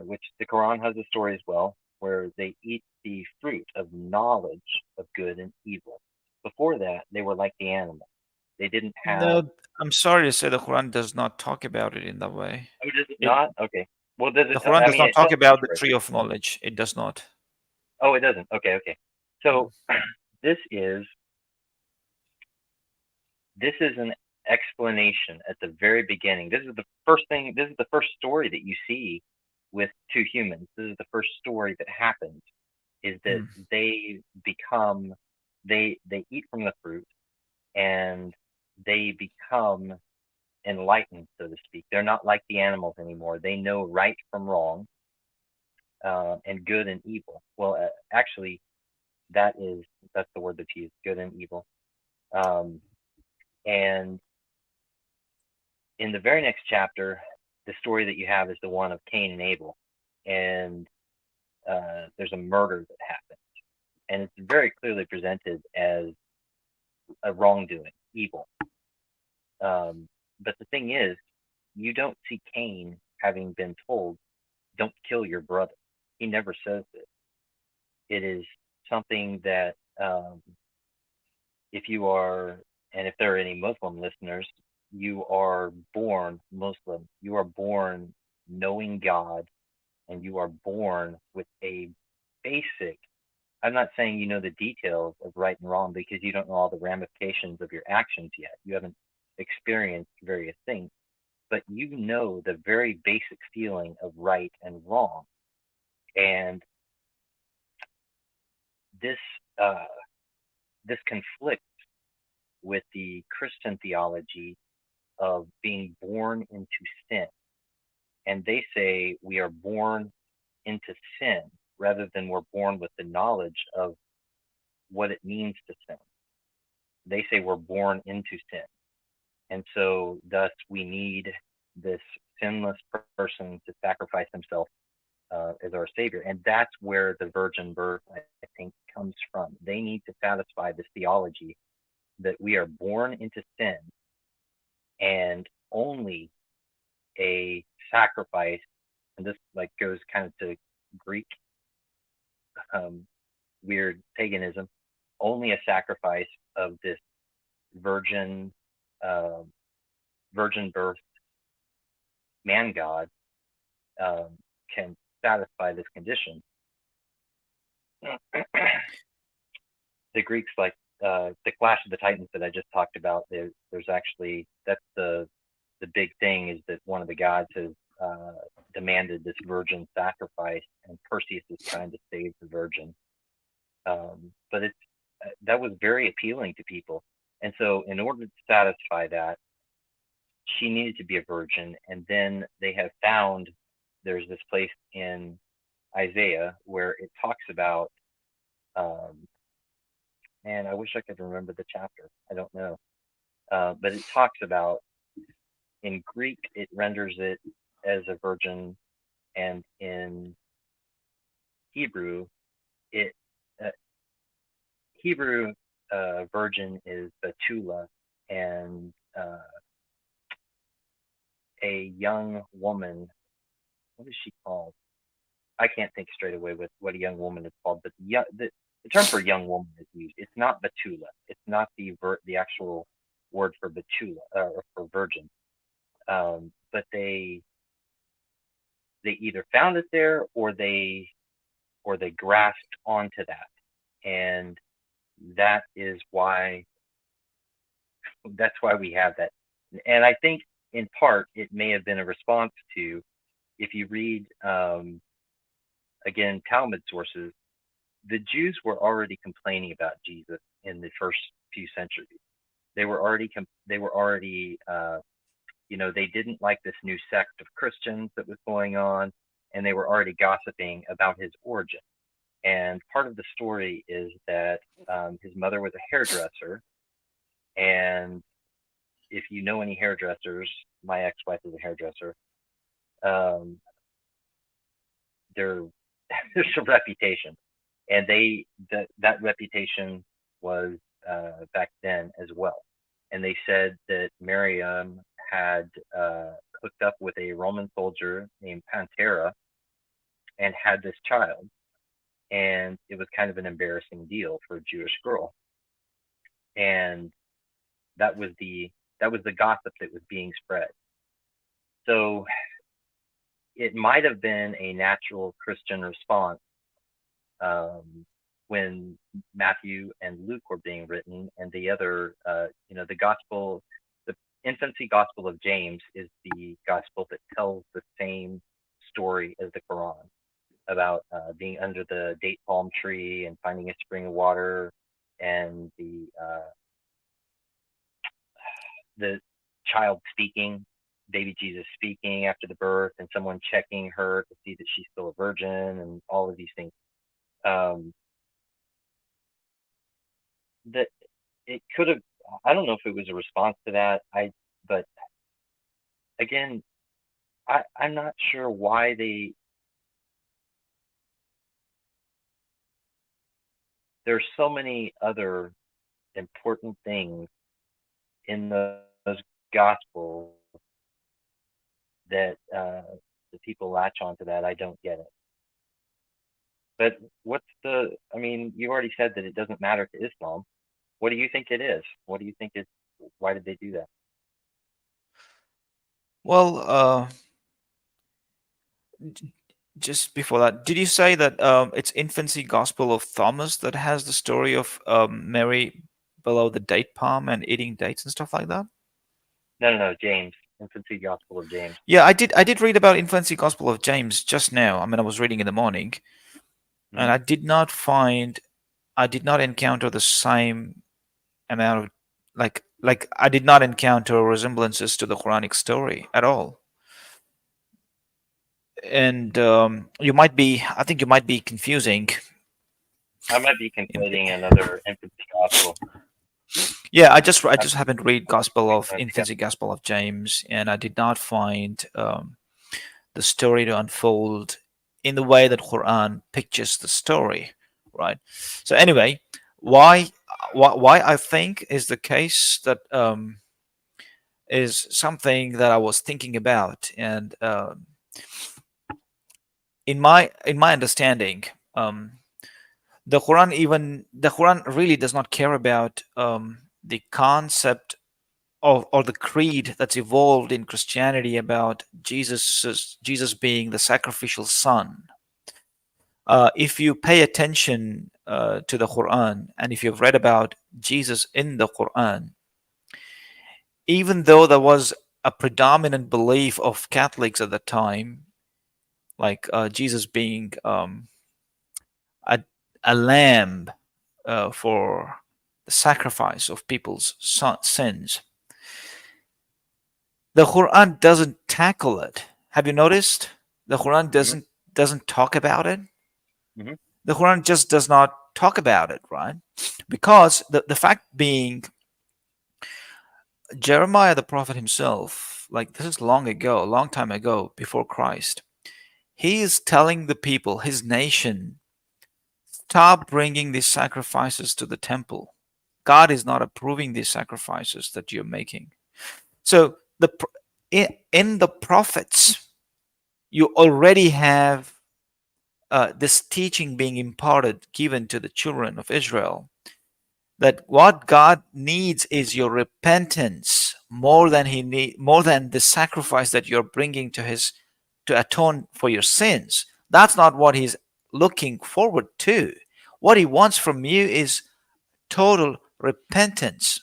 which the Quran has a story as well, where they eat the fruit of knowledge of good and evil. Before that, they were like the animals. They didn't have. No, I'm sorry to say the Quran does not talk about it in that way. Oh, does it It not? Okay. Well, does it? The Quran I does mean, not it talk tells the about the story. tree of knowledge. It does not. Oh, it doesn't. Okay, okay. Mm. So this is this is an explanation at the very beginning. This is the first thing. This is the first story that you see with two humans. This is the first story that happens. Is that Mm. they become they eat from the fruit, and they become enlightened, so to speak. They're not like the animals anymore. They know right from wrong, and good and evil. Well, actually, that's the word that's used, good and evil. Um, and in the very next chapter, the story that you have is the one of Cain and Abel, and there's a murder that happens, and it's very clearly presented as a wrongdoing, evil. But the thing is, you don't see Cain having been told, "Don't kill your brother." He never says it. It is something that, if you are, and if there are any Muslim listeners, you are born Muslim. You are born knowing God, and you are born with a basic. I'm not saying you know the details of right and wrong, because you don't know all the ramifications of your actions yet. You haven't experienced various things, but you know the very basic feeling of right and wrong. And this uh, this conflicts with the Christian theology of being born into sin. And they say we are born into sin rather than we're born with the knowledge of what it means to sin. They say we're born into sin. And so, thus, we need this sinless person to sacrifice himself as our Savior. And that's where the virgin birth, I think, comes from. They need to satisfy this theology that we are born into sin, and only a sacrifice, and this like goes kind of to Greek um, weird paganism, only a sacrifice of this virgin uh, virgin birth man god um, can satisfy this condition. The Greeks, like the Clash of the Titans that I just talked about, there's actually, that's the big thing, is that one of the gods has demanded this virgin sacrifice, and Perseus is trying to save the virgin. But that was very appealing to people, and so in order to satisfy that, she needed to be a virgin. And then they have found, there's this place in Isaiah where it talks about, and I wish I could remember the chapter. I don't know. But it talks about, in Greek, it renders it as a virgin, and in Hebrew, it uh, Hebrew virgin is Betula, and a young woman. What is she called? I can't think straight away with what a young woman is called, but the term for young woman is used. It's not Betula. It's not the actual word for Betula, or for virgin. But they either found it there, or they grasped onto that, and that is why we have that. And I think in part it may have been a response to, if you read again Talmud sources, the Jews were already complaining about Jesus in the first few centuries. They were already they didn't like this new sect of Christians that was going on, and they were already gossiping about his origin. And part of the story is that his mother was a hairdresser, and if you know any hairdressers, my ex-wife is a hairdresser. There's a reputation, and that reputation was back then as well. And they said that Miriam had hooked up with a Roman soldier named Pantera and had this child, and it was kind of an embarrassing deal for a Jewish girl. And that was the gossip that was being spread. So it might have been a natural Christian response when Matthew and Luke were being written, and the other, the gospel, the infancy gospel of James is the gospel that tells the same story as the Quran, about being under the date palm tree and finding a spring of water, and the child speaking, baby Jesus speaking after the birth, and someone checking her to see that she's still a virgin, and all of these things. Um, that it could have. I don't know if it was a response to that. But again, I'm not sure why they. There's so many other important things in those gospels that the people latch onto that. I don't get it. But what's the? I mean, you already said that it doesn't matter to Islam. What do you think it is? What do you think it? Why did they do that? Well, just before that, did you say that it's infancy gospel of Thomas that has the story of Mary below the date palm and eating dates and stuff like that? No, no, no. James, infancy gospel of James. Yeah, I did read about infancy gospel of James just now. I mean, I was reading in the morning, and Hmm. I did not encounter the same amount of like I did not encounter resemblances to the Quranic story at all. And I think you might be confusing. I might be In, conflating another infancy gospel. yeah, I I'm just happened to read Gospel putting of them together. Infancy, Gospel of James, and I did not find the story to unfold in the way that Quran pictures the story, right? So anyway, why why I think is the case that is something that I was thinking about, and in my understanding, the Quran really does not care about the concept of or the creed that's evolved in Christianity about Jesus being the sacrificial son. If you pay attention to the Quran, and if you've read about Jesus in the Quran, even though there was a predominant belief of Catholics at the time, like Jesus being a, a lamb for the sacrifice of people's sins, the Quran doesn't tackle it. Have you noticed? The Quran Hmm. doesn't talk about it. Hmm. The Quran just does not talk about it, right? Because the fact being, Jeremiah the prophet himself, like this is long ago, a long time ago, before Christ, he is telling the people, his nation, stop bringing these sacrifices to the temple. God is not approving these sacrifices that you're making. So in the prophets, you already have this teaching being imparted, given to the children of Israel, that what God needs is your repentance more than the sacrifice that you're bringing to his to atone for your sins. That's not what he's looking forward to. What he wants from you is total repentance.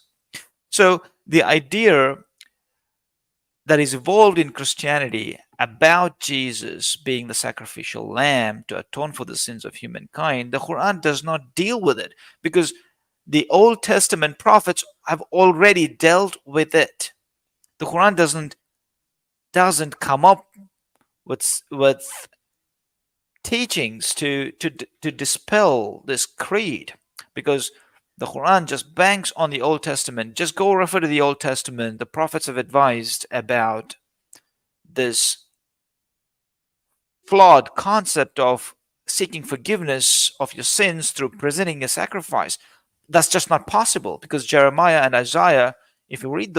So the idea that is evolved in Christianity about Jesus being the sacrificial lamb to atone for the sins of humankind, the Quran does not deal with it because the Old Testament prophets have already dealt with it. The Quran doesn't come up with teachings to dispel this creed, because the Quran just banks on the Old Testament. Just go refer to the Old Testament. The prophets have advised about this flawed concept of seeking forgiveness of your sins through presenting a sacrifice. That's just not possible, because Jeremiah and Isaiah, if you read,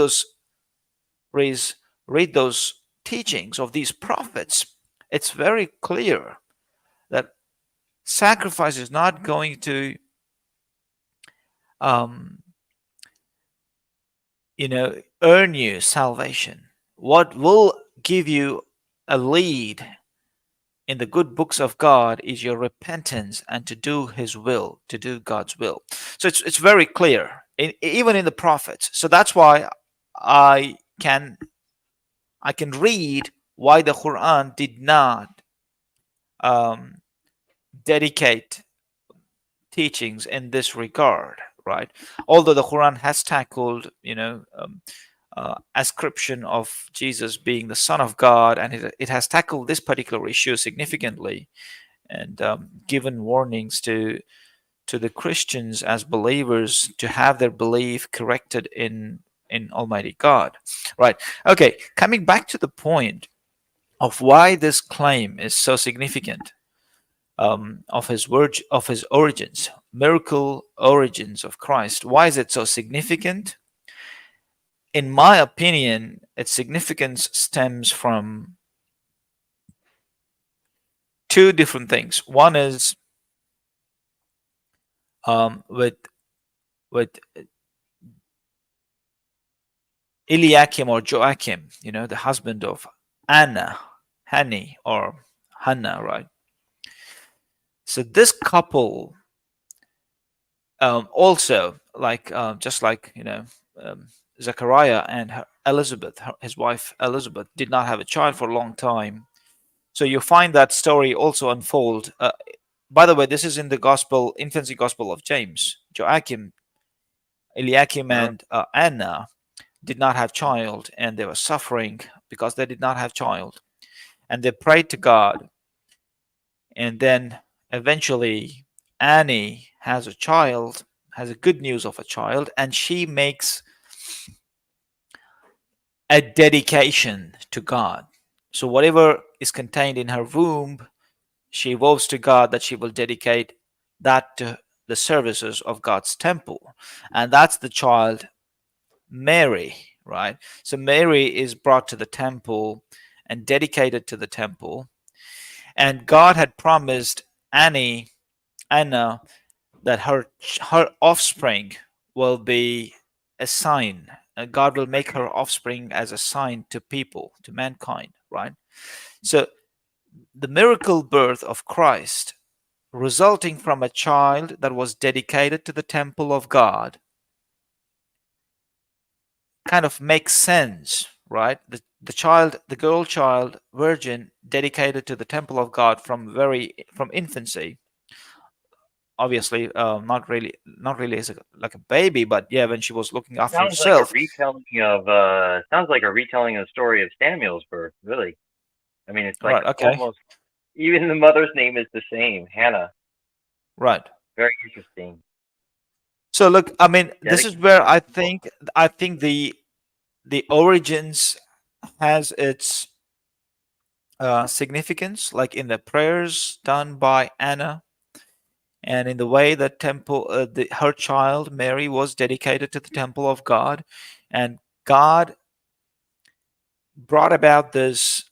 read those teachings of these prophets, it's very clear that sacrifice is not going to um, earn you salvation. What will give you a lead in the good books of God is your repentance and to do His will, to do God's will. So it's very clear, even in the prophets. So that's why I can I can read why the Quran did not um, dedicate teachings in this regard, right? Although the Quran has tackled, ascription of Jesus being the Son of God, and it has tackled this particular issue significantly and given warnings to the Christians as believers to have their belief corrected in Almighty God. Right. Okay. Coming back to the point of why this claim is so significant, of his word, of his origins, miracle origins of Christ. Why is it so significant? In my opinion, its significance stems from two different things. One is with Eliakim or Joachim, the husband of Anna, Hani or Hannah, right? So this couple also, like just like Zechariah and Elizabeth, his wife Elizabeth, did not have a child for a long time. So you find that story also unfold. By the way, this is in the gospel, infancy gospel of James. Joachim, Eliakim, Uh-huh. and Anna did not have child, and they were suffering because they did not have child, and they prayed to God, and then eventually Annie has a child, has a good news of a child, and she makes a dedication to God. So whatever is contained in her womb, she vows to God that she will dedicate that to the services of God's temple. And that's the child Mary, right? So Mary is brought to the temple and dedicated to the temple. And God had promised Anna, that her offspring will be a sign. God will make her offspring as a sign to people, to mankind, right? So the miracle birth of Christ, resulting from a child that was dedicated to the temple of God, kind of makes sense, right? The girl child, virgin, dedicated to the temple of God from infancy. Obviously, not really as like a baby, but yeah, when she was looking after Sounds like a herself. retelling of sounds like a retelling of the story of Samuel's birth, really. I mean, it's like Right. Okay. almost even the mother's name is the same, Hannah. Right. Very interesting. So look, I mean, this is Dedicated where to the I temple. think I think the origins has its significance, like in the prayers done by Anna, and in the way that her child Mary was dedicated to the temple of God, and God brought about this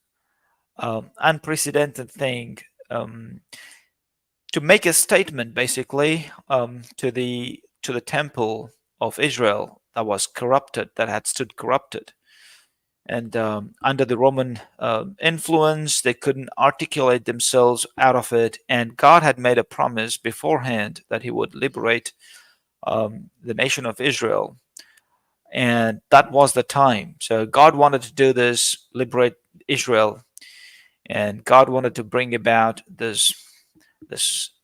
unprecedented thing, um, to make a statement, basically, to the temple of Israel that was corrupted, that had stood corrupted. And under the Roman influence, they couldn't articulate themselves out of it. And God had made a promise beforehand that He would liberate the nation of Israel. And that was the time. So God wanted to do this, liberate Israel. And God wanted to bring about this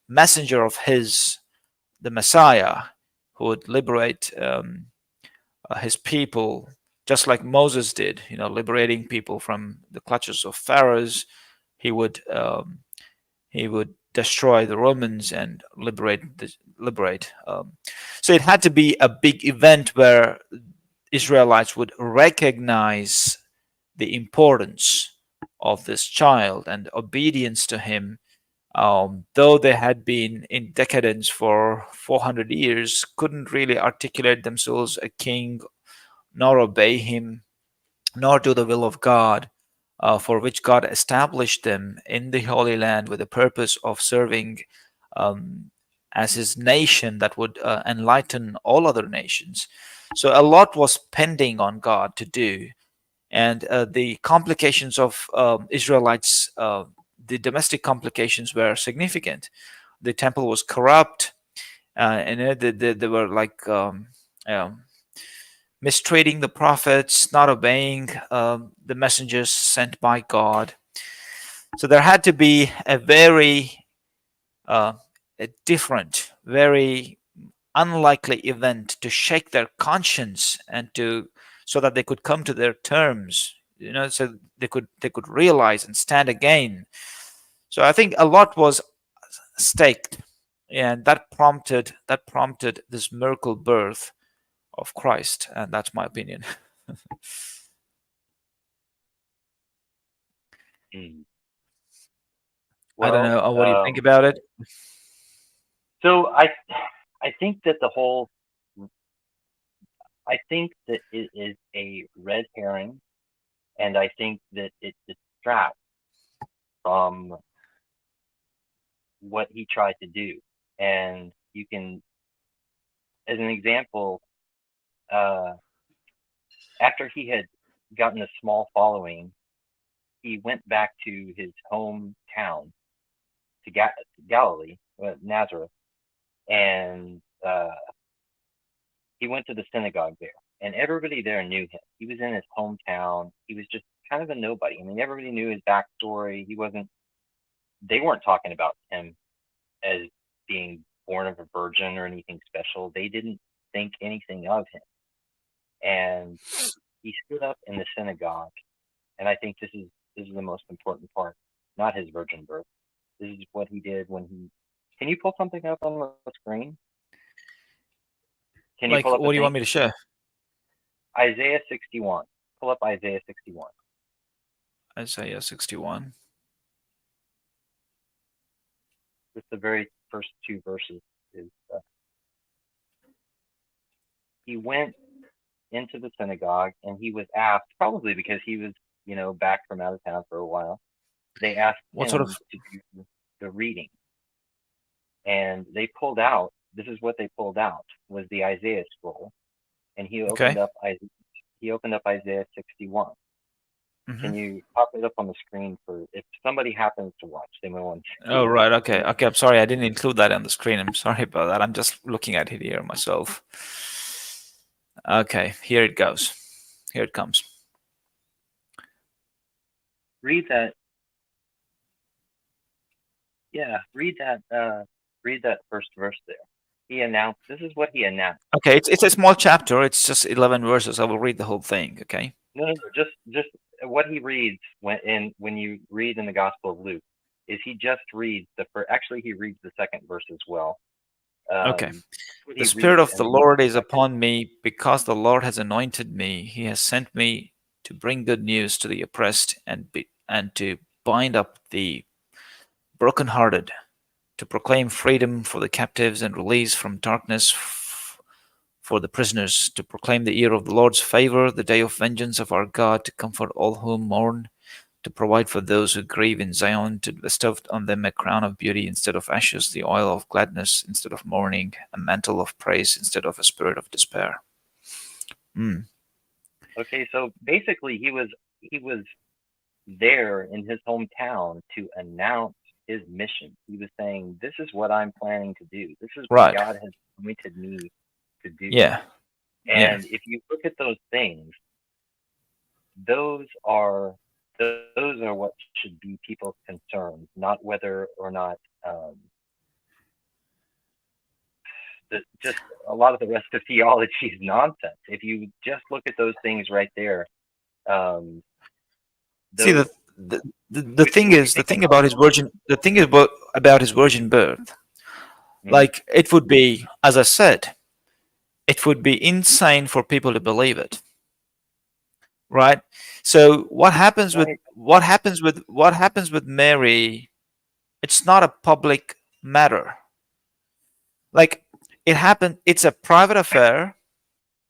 messenger of His, the Messiah, who would liberate his people, just like Moses did, liberating people from the clutches of pharaohs. He would destroy the Romans and liberate. So it had to be a big event where Israelites would recognize the importance of this child and obedience to him. Though they had been in decadence for 400 years, couldn't really articulate themselves a king, nor obey him, nor do the will of God, for which God established them in the Holy Land with the purpose of serving um, as his nation that would enlighten all other nations. So a lot was pending on God to do. And the complications of Israelites, the domestic complications were significant. The temple was corrupt, and they were like um, mistreating the prophets, not obeying the messengers sent by God. So there had to be uh, a different, very unlikely event to shake their conscience and to so that they could come to their terms, so they could realize and stand again. So I think a lot was staked, and that prompted this miracle birth of Christ, and that's my opinion. Mm. I don't Well, know. What do you think about it? so I think that I think that it is a red herring, and I think that it distracts from what he tried to do. And you can, as an example, uh, after he had gotten a small following, he went back to his hometown, to Galilee, Nazareth, and he went to the synagogue there, and everybody there knew him. He was in his hometown. He was just kind of a nobody. I mean, everybody knew his backstory. He wasn't. They weren't talking about him as being born of a virgin or anything special. They didn't think anything of him. And he stood up in the synagogue, and I think this is the most important part, not his virgin birth. This is what he did when he. Can you pull something up on the screen? Can you pull Like, up a what do you thing? want me to share? Isaiah 61. Pull up Isaiah 61. Isaiah 61. Just the very first two verses is he went into the synagogue and he was asked, probably because he was, back from out of town for a while. They asked What sort of? him to do the reading, and they pulled out. This is what they pulled out was the Isaiah scroll, and he Okay. opened up Isaiah 61. Hmm. Can you pop it up on the screen for if somebody happens to watch? They may want to Oh, see right. Okay. Okay. I'm sorry. I didn't include that on the screen. I'm sorry about that. I'm just looking at it here myself. Okay. Here it goes. Here it comes. read that. Yeah, read that first verse there. He announced. This is what he announced. Okay. It's a small chapter. It's just 11 verses. I will read the whole thing. Okay. No. Just what he reads when you read in the Gospel of Luke is he just reads the first. Actually, he reads the second verse as well. Okay. What The he Spirit reads, of and the then you Lord is correct it. upon me because the Lord has anointed me. He has sent me to bring good news to the oppressed and to bind up the brokenhearted, to proclaim freedom for the captives and release from darkness for the prisoners, to proclaim the year of the Lord's favor, the day of vengeance of our God, to comfort all who mourn, to provide for those who grieve in Zion, to bestow on them a crown of beauty instead of ashes, the oil of gladness instead of mourning, a mantle of praise instead of a spirit of despair. Mm. Okay, so basically, he was there in his hometown to announce his mission. He was saying, "This is what I'm planning to do. This is what Right. God has appointed me to do." Yeah. Yeah. And if you look at those things, those are those are what should be people's concerns, not whether or not just a lot of the rest of theology is nonsense. If you just look at those things right there, um, See, those the thing what do you is, the think thing about about his virgin, the thing is about his virgin birth. it? Mm. Like, it would be, as I said, it would be insane for people to believe it, right? So Right. what happens with Mary? It's not a public matter. Like, it happened. It's a private affair.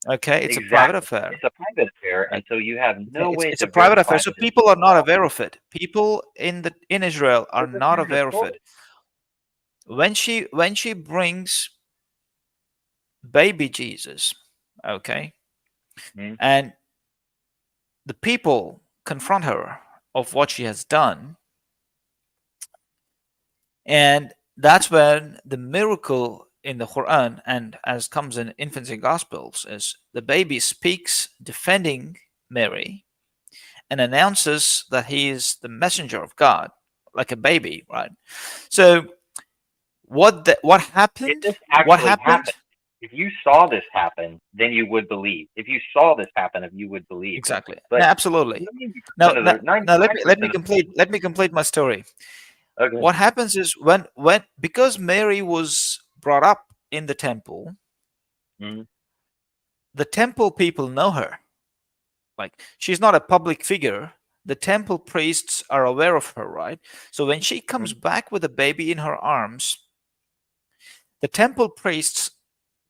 Okay, it's a private Exactly. affair. It's a private affair, and so you have Okay, no way it's a to private affair. verify So that it's people are not false. aware of it. People in Israel are But the not parents aware of told it. it. When she brings baby Jesus, okay, Mm. and the people confront her of what she has done, and that's when the miracle in the Quran and as comes in infancy gospels is the baby speaks defending Mary and announces that he is the messenger of God, like a baby, right? So what If happened? this What actually happened? happened. if you saw this happen, then you would believe. If you saw this happen, you would believe. Exactly. No, But absolutely. ninety Now, percent of now, the ninety now let five me let me percent of complete let me complete my story. okay. What happens is when because Mary was brought up in the temple, Mm-hmm. the temple people know her. Like, she's not a public figure. The temple priests are aware of her, right? So when she comes back with a baby in her arms, the temple priests,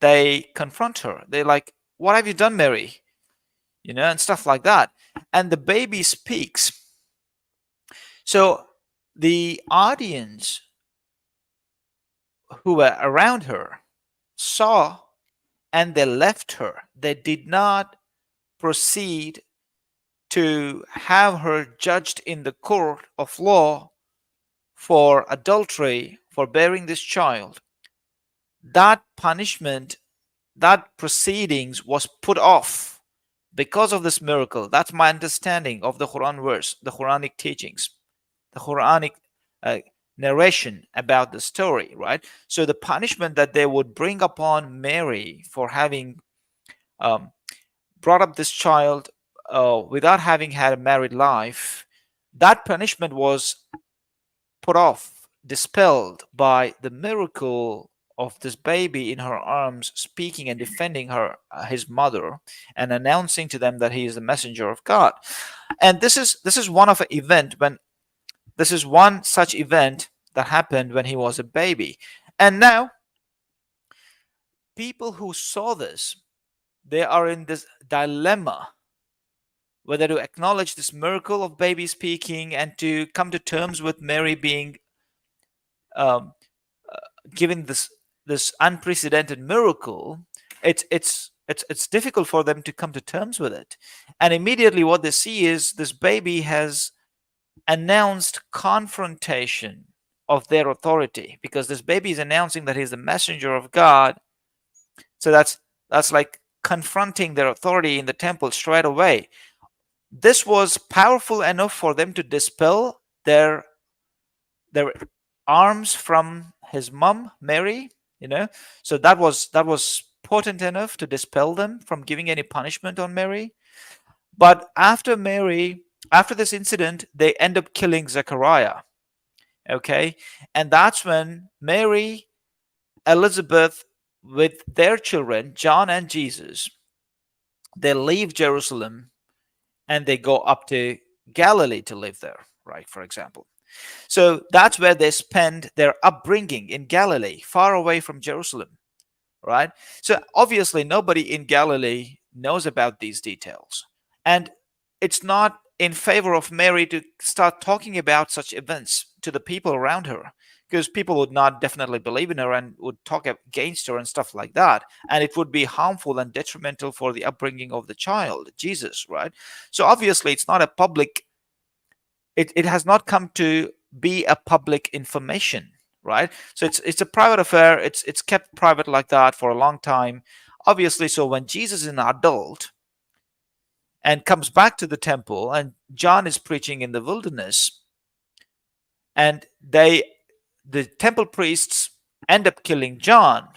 they confront her. They're like, "What have you done, Mary?" And stuff like that. And the baby speaks. So the audience who were around her saw, and they left her. They did not proceed to have her judged in the court of law for adultery, for bearing this child. That punishment, that proceedings was put off because of this miracle. That's my understanding of the Quran verse, the Quranic teachings, the Quranic uh, narration about the story, right? So the punishment that they would bring upon Mary for having um, brought up this child without having had a married life, that punishment was put off, dispelled by the miracle of this baby in her arms speaking and defending her, his mother, and announcing to them that he is the messenger of God. And this is one of an event when this is one such event that happened when he was a baby. And now people who saw this, they are in this dilemma whether to acknowledge this miracle of baby speaking and to come to terms with Mary being um, given this unprecedented miracle. It's difficult for them to come to terms with it. And immediately what they see is this baby has announced confrontation of their authority, because this baby is announcing that he's the messenger of God. So that's like confronting their authority in the temple straight away. This was powerful enough for them to dispel their arms from his mom Mary. So that was potent enough to dispel them from giving any punishment on Mary. But after this incident, they end up killing Zechariah. Okay. And that's when Mary, Elizabeth, with their children John and Jesus, they leave Jerusalem and they go up to Galilee to live there, right? For example. So that's where they spend their upbringing, in Galilee, far away from Jerusalem, right? So obviously, nobody in Galilee knows about these details. And it's not in favor of Mary to start talking about such events to the people around her, because people would not definitely believe in her and would talk against her and stuff like that. And it would be harmful and detrimental for the upbringing of the child, Jesus, right? So obviously, it's not a public, it has not come to be a public information, right? So it's a private affair. It's kept private like that for a long time, obviously. So when Jesus is an adult and comes back to the temple, and John is preaching in the wilderness, and the temple priests end up killing John,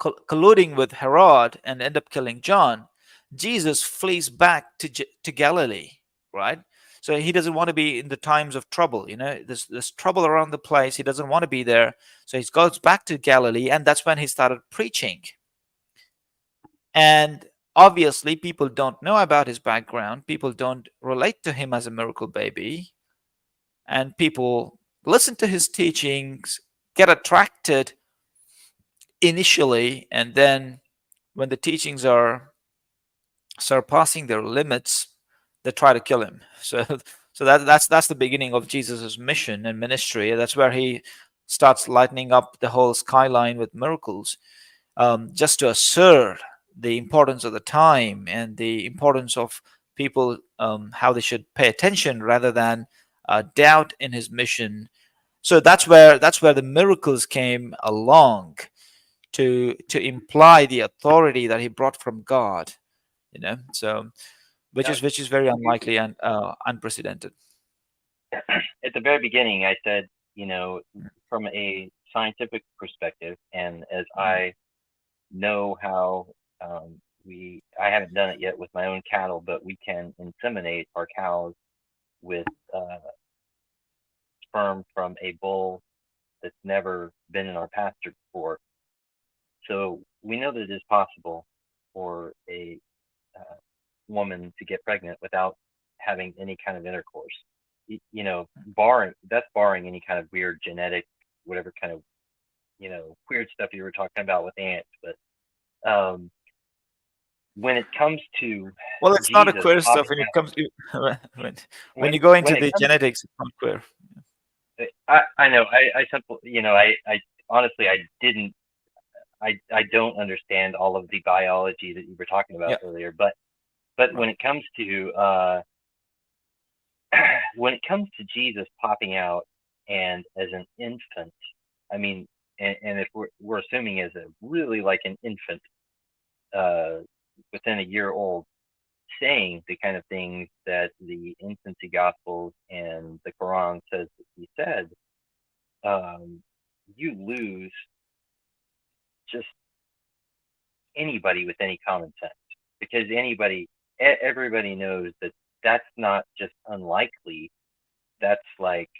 colluding with Herod, and end up killing John. Jesus flees back to Galilee, right? So he doesn't want to be in the times of trouble. There's trouble around the place. He doesn't want to be there. So he goes back to Galilee, and that's when he started preaching. And obviously, people don't know about his background. People don't relate to him as a miracle baby. And people listen to his teachings, get attracted initially, and then when the teachings are surpassing their limits, they try to kill him. So that's the beginning of Jesus's mission and ministry. That's where he starts lightening up the whole skyline with miracles, just to assert the importance of the time and the importance of people, how they should pay attention rather than doubt in his mission. So that's where the miracles came along to imply the authority that he brought from God. So which Now, is which is very unlikely and unprecedented. at the very beginning, I said, from a scientific perspective, and as Mm, I know how I haven't done it yet with my own cattle, but we can inseminate our cows with sperm from a bull that's never been in our pasture before. So we know that it is possible for a uh, woman to get pregnant without having any kind of intercourse. Barring any kind of weird genetic, whatever kind of weird stuff you were talking about with ants. But when it comes to Well, it's not a Jesus queer stuff popping when it out, comes to when when you go into when it the comes, genetics, it's not queer. I know I simply I honestly I don't understand all of the biology that you were talking about Yeah, earlier, but right. when it comes to when it comes to Jesus popping out and as an infant, I mean, and if we're assuming as a really like an infant, uh, within a year old, saying the kind of things that the infancy gospels and the Quran says that he said, um, you lose just anybody with any common sense, because everybody knows that that's not just unlikely. That's like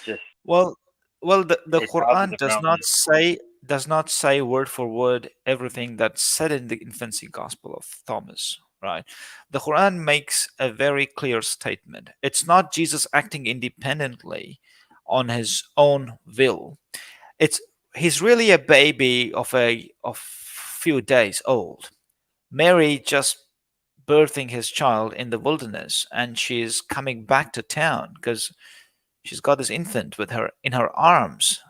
just Well, the it causes Quran around the does not say word for word everything that's said in the infancy gospel of Thomas, right? The Quran makes a very clear statement. It's not Jesus acting independently on his own will. It's He's really a baby of few days old. Mary just birthing his child in the wilderness, and she's coming back to town because she's got this infant with her in her arms,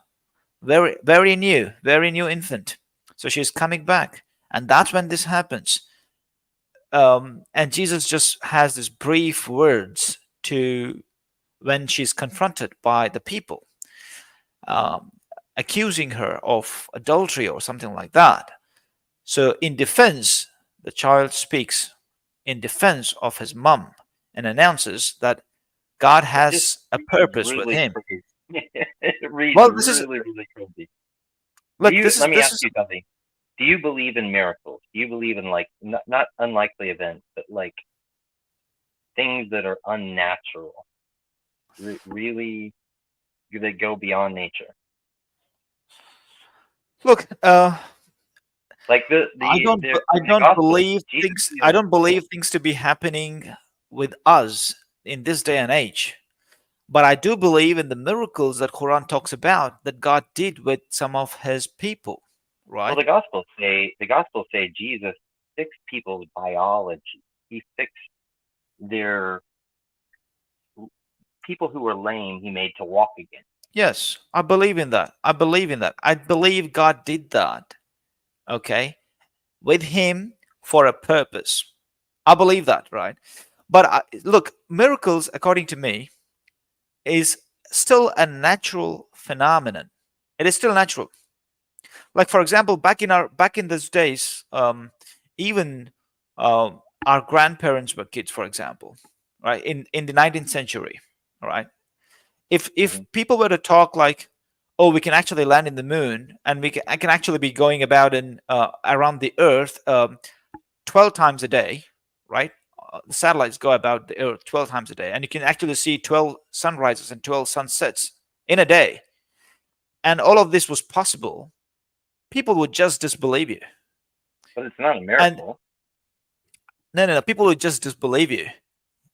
very new infant. So she's coming back, and that's when this happens. And Jesus just has these brief words to when she's confronted by the people, um, accusing her of adultery or something like that. So in defense, the child speaks in defense of his mom and announces that God it just has a reads purpose with really him. crazy. It reads Well, this is really, really crazy. look. This is Let me this ask is you something. Do you believe in miracles? Do you believe in like not unlikely events, but like things that are unnatural, really that go beyond nature? look. Like I in the don't Gospels, believe Jesus things. I even don't believe things to be happening with us in this day and age. But I do believe in the miracles that Quran talks about that God did with some of His people. well, Right? the Gospels say Jesus fixed people's biology. He fixed their people who were lame. He made to walk again. Yes, I believe in that. I believe in that. I believe God did that. Okay, with Him for a purpose. I believe that. Right? But look, miracles, according to me, is still a natural phenomenon. It is still natural. Like for example, back in those days, even our grandparents were kids, for example, right? In the 19th century, all right. If Hmm. people were to talk like, oh, we can actually land in the moon, and I can actually be going about in around the Earth 12 times a day, right? The satellites go about the Earth 12 times a day, and you can actually see 12 sunrises and 12 sunsets in a day. And all of this was possible. People would just disbelieve you. But it's not a And miracle. no, people would just disbelieve you.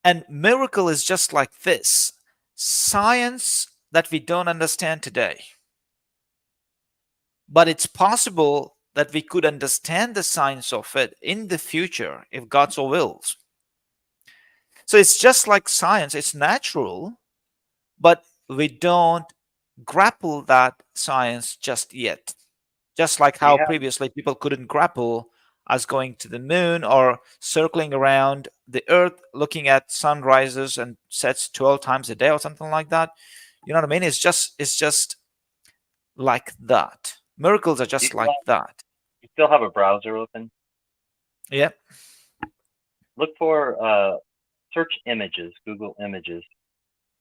And miracle is just like this science that we don't understand today. But it's possible that we could understand the science of it in the future if God so wills. So it's just like science, it's natural, but we don't grapple that science just yet. Just like Do you how have previously people couldn't grapple us going to the moon or circling around the earth looking at sunrises and sets 12 times a day or something like that. You know what I mean? It's just like that. Miracles are do you just still like that. have a browser open? Yeah. Look for search images, Google Images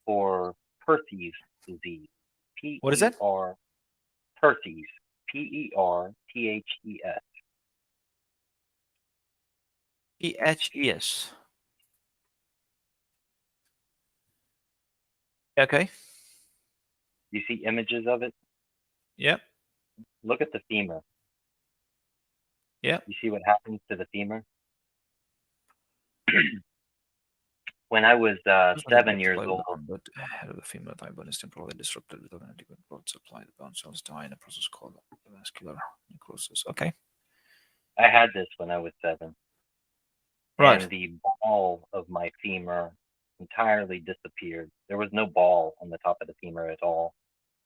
for Perthes disease. What is P-E-R it? Perthes, Perthes. Phes. Okay. You see images of it? Yep. Look at the femur. Yep. You see what happens to the femur? When I was Those are seven developed years by old, down, but head of the female thigh bone is temporarily disrupted with an adequate blood supply. The bone cells die in a process called vascular necrosis. Okay. I had this when I was 7, Right. and the ball of my femur entirely disappeared. There was no ball on the top of the femur at all.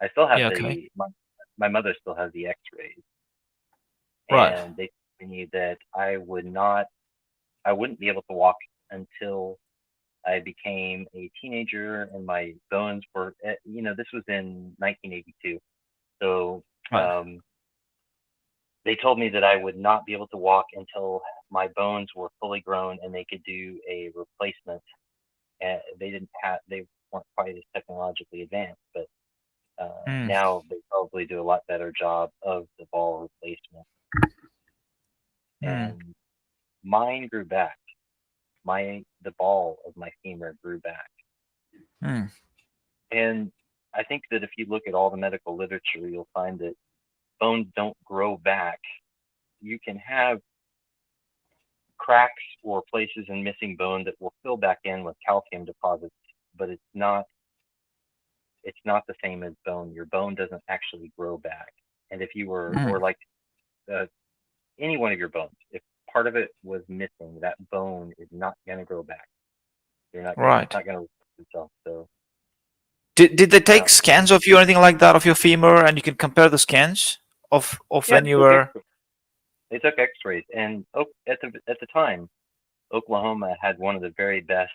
I still have Yeah. Okay. my mother still has the X-rays, Right. and they told me that I wouldn't be able to walk until I became a teenager, and my bones were, this was in 1982, so Right. they told me that I would not be able to walk until my bones were fully grown and they could do a replacement. And they weren't quite as technologically advanced, but Mm. now they probably do a lot better job of the ball replacement. Mm. And mine grew back. The ball of my femur grew back. Mm. And I think that if you look at all the medical literature, you'll find that bones don't grow back. You can have cracks or places in missing bone that will fill back in with calcium deposits, but it's not the same as bone. Your bone doesn't actually grow back. And if you were, Mm. or like uh, any one of your bones, if part of it was missing, that bone is not going to grow back. It's Right. not going to replace itself. So Did they uh, take scans of you or anything like that of your femur, and you can compare the scans of yeah, when you were? they took X-rays, and at the time, Oklahoma had one of the very best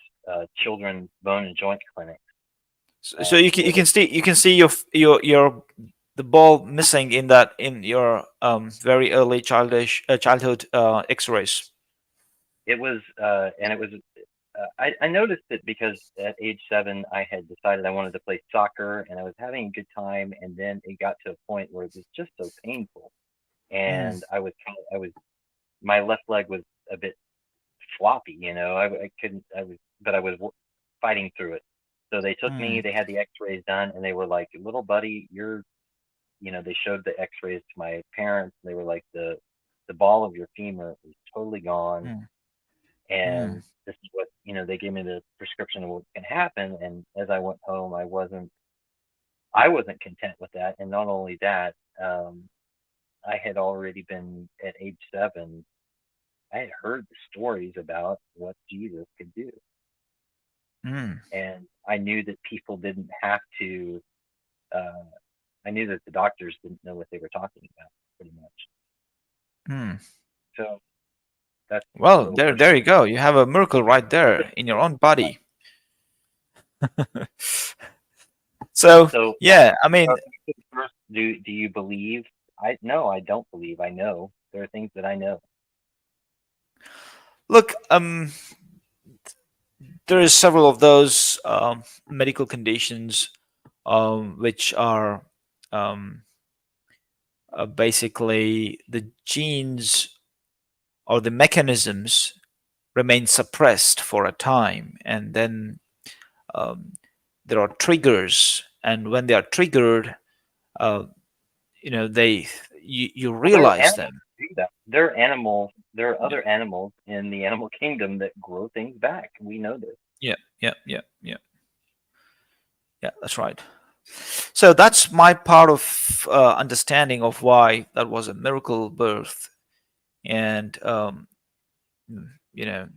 children's bone and joint clinics. So you can Where they you can see your the ball missing in that in your very early childhood X-rays. It was, and it was. I noticed it because at age 7, I had decided I wanted to play soccer, and I was having a good time. And then it got to a point where it was just so painful, Mm. and my left leg was a bit floppy. I couldn't. But I was fighting through it. So they took me. Mm. They had the X-rays done, and they were like, "Little buddy, They showed the X-rays to my parents. And they were like, the ball of your femur is totally gone, Mm. Mm. and this is what they gave me the prescription of what can happen. And as I went home, I wasn't content with that. And not only that, I had already been at age 7. I had heard the stories about what Jesus could do, Mm. and I knew that people didn't have to. Uh, I knew that the doctors didn't know what they were talking about, pretty much. Mm. So that's a Well, little there personal. you go. You have a miracle right there in your own body. So So yeah, I mean, first, do you believe? No, I don't believe. I know there are things that I know. look, there is several of those medical conditions which are um, basically the genes or the mechanisms remain suppressed for a time, and then um, there are triggers, and when they are triggered, uh, they you Well, there are realize animals them. that do that. There are animals. There are Yeah, other animals in the animal kingdom that grow things back. We know this. yeah, yeah, yeah, yeah, yeah. That's right. So that's my part of understanding of why that was a miracle birth, and you know,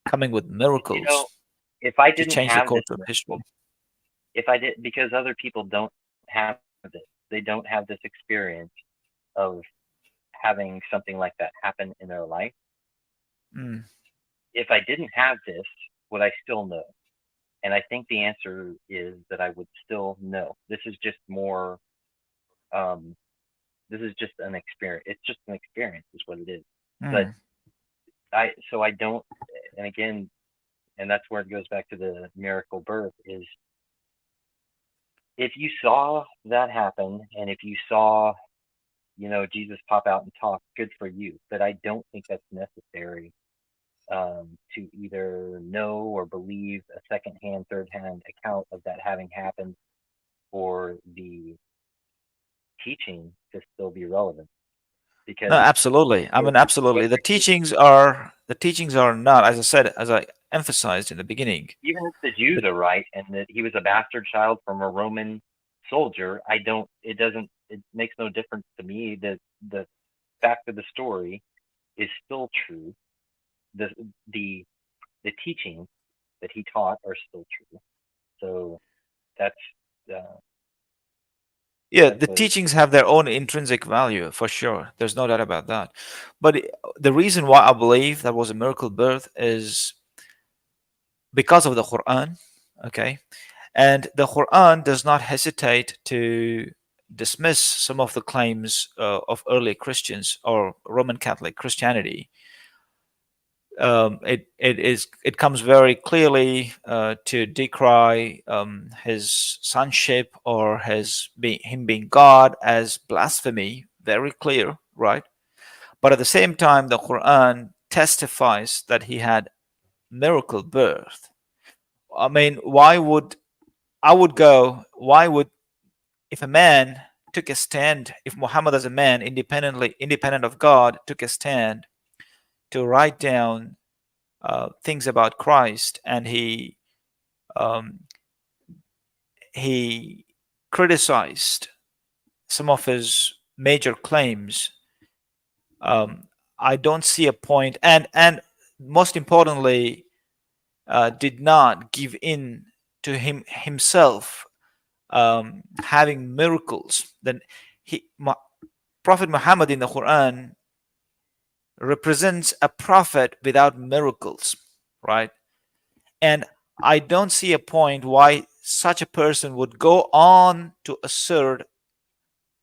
coming with You know, miracles if I to didn't change the have this course of history. miracle, if I did, because other people don't have this, they don't have this experience of having something like that happen in their life. Mm, If I didn't have this, would I still know? And I think the answer is that I would still know. This is just more. Um, this is just an experience. It's just an experience, is what it is. But mm, I don't. And again, and that's where it goes back to the miracle birth. Is if you saw that happen, and if you saw, Jesus pop out and talk, good for you. But I don't think that's necessary to either know or believe a second-hand, third-hand account of that having happened for the teaching to still be relevant. No, Because absolutely. I what, mean, absolutely. what The teachings are not, as I said, as I emphasized in the beginning. even if the Jews The, are right and that he was a bastard child from a Roman soldier, I don't. It makes no difference to me that the fact of the story is still true. The the the teachings that he taught are still true. So that's uh, yeah, that's the a teachings have their own intrinsic value for sure. There's no doubt about that. But the reason why I believe that was a miracle birth is because of the Quran. Okay, and the Quran does not hesitate to dismiss some of the claims of early Christians or Roman Catholic Christianity. It comes very clearly to decry his sonship or him being God as blasphemy. Very clear, right? But at the same time, the Quran testifies that he had miracle birth. I mean, why would I would go? Why would if a man took a stand? If Muhammad, as a man, independent of God, took a stand to write down things about Christ, and um, he criticized some of his major claims. I don't see a point, and most importantly, did not give in to himself having miracles. Then Prophet Muhammad in the Quran represents a prophet without miracles, right? And I don't see a point why such a person would go on to assert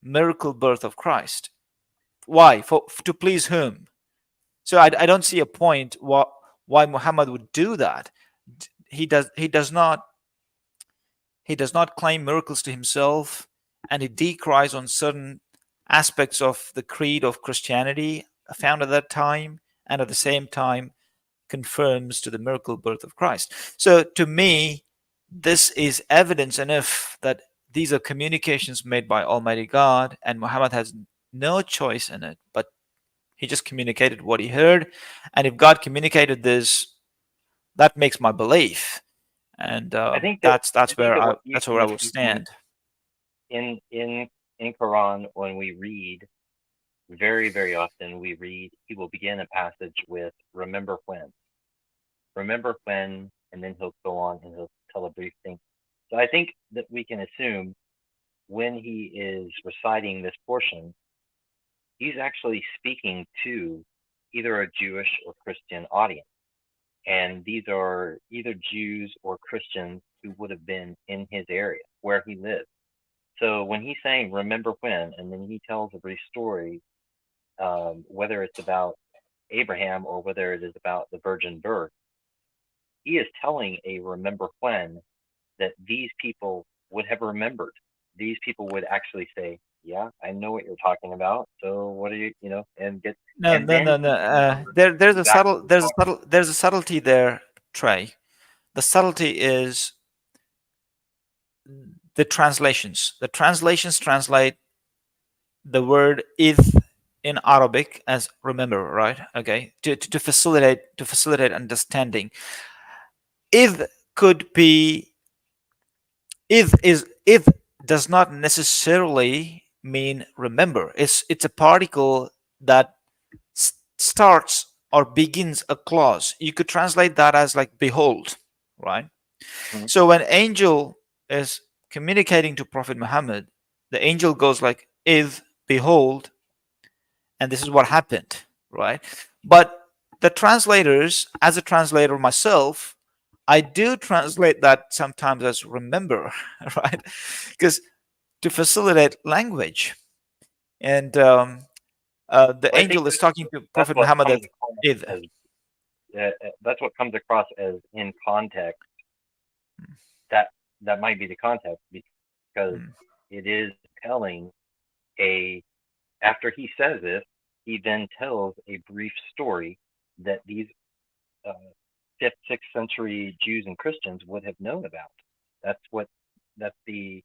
miracle birth of Christ. Why? To please whom? So I don't see a point why Muhammad would do that. He does not claim miracles to himself, and he decries on certain aspects of the creed of Christianity found at that time, and at the same time confirms to the miracle birth of Christ. So to me, this is evidence enough that these are communications made by Almighty God, and Muhammad has no choice in it, but he just communicated what he heard. And if God communicated this, that makes my belief, and I think that that's that's I think where that I what you that's where I can will you can stand. in Quran, when we read, very very often we read, he will begin a passage with remember when, and then he'll go on and he'll tell a brief thing. So I think that we can assume when he is reciting this portion, he's actually speaking to either a Jewish or Christian audience. And these are either Jews or Christians who would have been in his area where he lived. So when he's saying, remember when, and then he tells a brief story, whether it's about Abraham or whether it is about the virgin birth, he is telling a remember when that these people would have remembered. These people would actually say, yeah, I know what you're talking about. So what are and No, and no, then no, no. he remembers There's a exactly subtle, what there's he's a talking subtle, there's a subtlety there, Trey. The subtlety is the translations. The translations translate the word "ith" in Arabic as "remember," right? Okay, to facilitate understanding. "Ith" could be "ith" does not necessarily mean remember. It's a particle that starts or begins a clause. You could translate that as like "behold," right? about. So when angel is communicating to Prophet Muhammad, the angel goes like, "If behold," and this is what happened, right? But the translators, as a translator myself, I do translate that sometimes as "remember," right? Because to facilitate language, and the Well, I think angel is talking to that's Prophet what Muhammad comes as across "If." as that's what comes across as in context. That that might be the context, because because mm, it is telling a, after he says it, he then tells a brief story that these uh, fifth, sixth century Jews and Christians would have known about. That's what, that's the,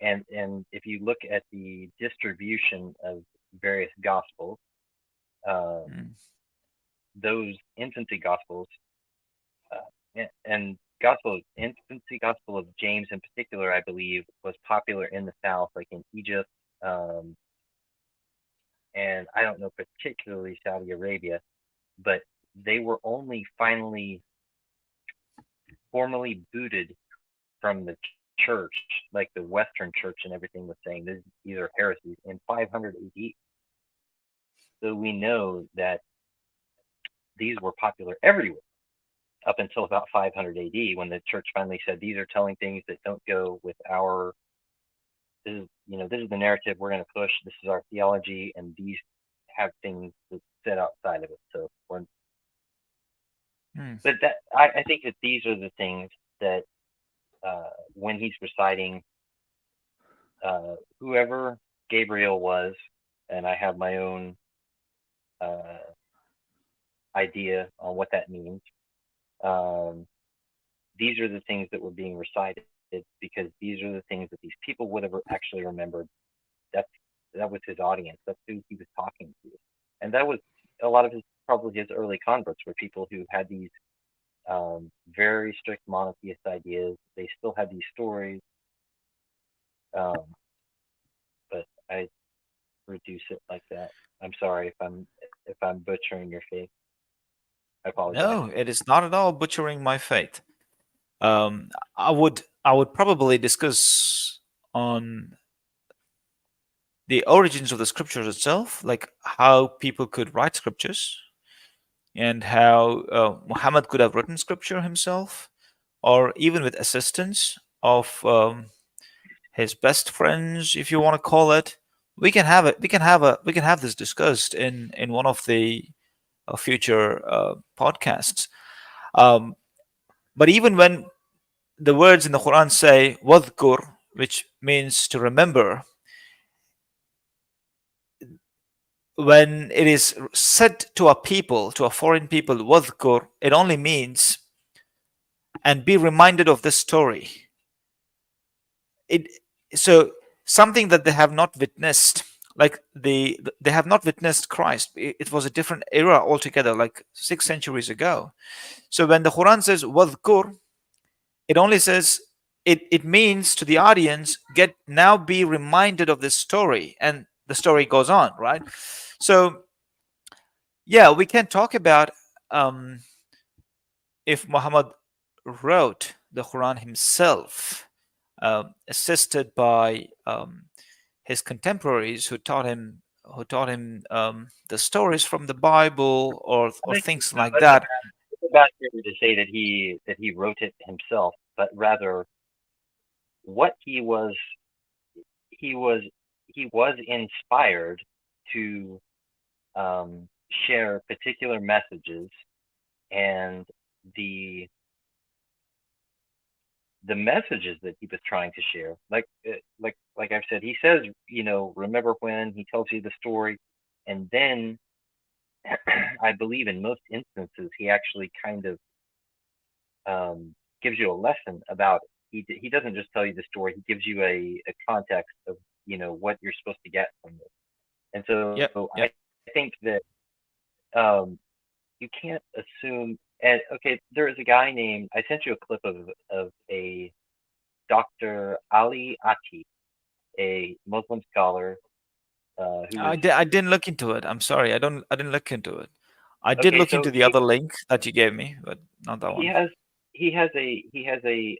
and if you look at the distribution of various gospels, um, mm, those infancy gospels, and gospel infancy gospel of James in particular, I believe, was popular in the South, like in Egypt, um, and I don't know particularly Saudi Arabia, but they were only finally formally booted from the church, like the Western church and everything was saying these are heresies in 500 AD. So we know that these were popular everywhere up until about 500 AD, when the church finally said these are telling things that don't go with our, this is, this is the narrative we're going to push. This is our theology, and these have things that sit outside of it. So, mm. but that I think that these are the things that when he's reciting whoever Gabriel was, and I have my own uh, idea on what that means. Um, these are the things that were being recited because these are the things that these people would have actually remembered. That's that was his audience. That's who he was talking to, and that was a lot of his, probably his early converts were people who had these very strict monotheist ideas. They still had these stories, um, but I reduce it like that. I'm sorry if I'm butchering your faith. I apologize. No, it is not at all butchering my faith. Um, I would probably discuss on the origins of the scriptures itself, like how people could write scriptures and how Muhammad could have written scripture himself, or even with assistance of his best friends, if you want to call it. We can have it. We can have this discussed in one of the future podcasts. Um, but even when the words in the Quran say "wadhkur," which means to remember, when it is said to a people, to a foreign people, "wadhkur," it only means and be reminded of this story. It so something that they have not witnessed, like they have not witnessed Christ. It was a different era altogether, like 6 centuries ago. So when the Quran says "wadhkur," it only says it means to the audience, get now be reminded of this story, and the story goes on, right? So yeah, we can talk about um, if Muhammad wrote the Quran himself, assisted by his contemporaries who taught him the stories from the Bible, I or think things like that's a that. bad thing to say that he wrote it himself, but rather what he was he was inspired to share particular messages, and the the messages that he was trying to share, like I've said, he says, remember when, he tells you the story, and then I believe in most instances he actually kind of gives you a lesson about it. He doesn't just tell you the story. He gives you a context of what you're supposed to get from this. And so Yep, I yep. think that um, you can't assume. And okay, there is a guy named, I sent you a clip of a Dr. Ali Ati, a Muslim scholar who was I didn't look into it. I'm sorry. I didn't look into it. I did okay. look So into the other link that you gave me, but not that he one. has he has a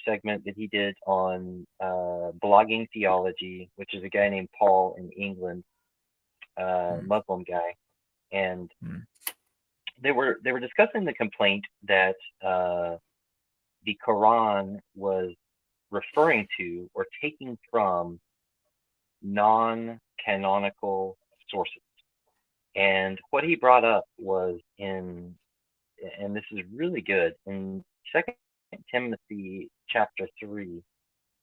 segment that he did on blogging theology, which is a guy named Paul in England, Hmm, Muslim guy, and hmm, they were discussing the complaint that the Quran was referring to or taking from non-canonical sources. And what he brought up was and this is really good, in Second Timothy chapter 3,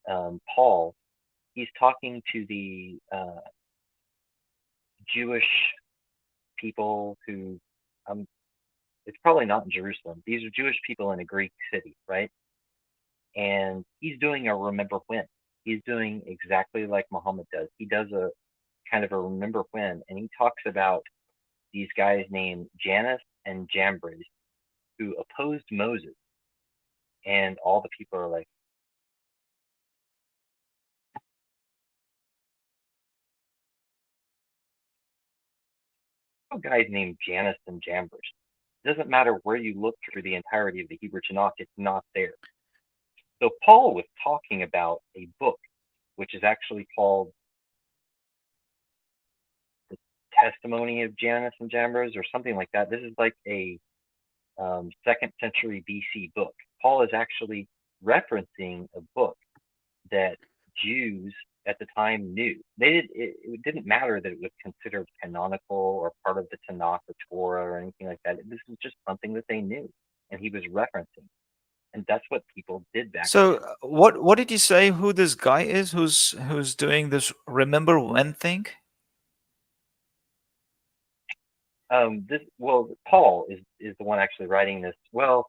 Paul, he's talking to the Jewish people who, um, it's probably not in Jerusalem. These are Jewish people in a Greek city, right? And he's doing a remember when. He's doing exactly like Muhammad does. He does a kind of a remember when, and he talks about these guys named Janus and Jambres who opposed Moses, and all the people are like, oh, guys named Janus and Jambres. It doesn't matter where you look through the entirety of the Hebrew Tanakh, it's not there. So Paul was talking about a book, which is actually called the Testimony of Janus and Jambres or something like that. This is like a 2nd century BC book. Paul is actually referencing a book that Jews at the time knew. It didn't matter that it was considered canonical or part of the Tanakh or Torah or anything like that. This was just something that they knew, and he was referencing. And that's what people did back So, then. what did you say? Who this guy is? Who's doing this? Remember when thing? Paul is the one actually writing this. Well,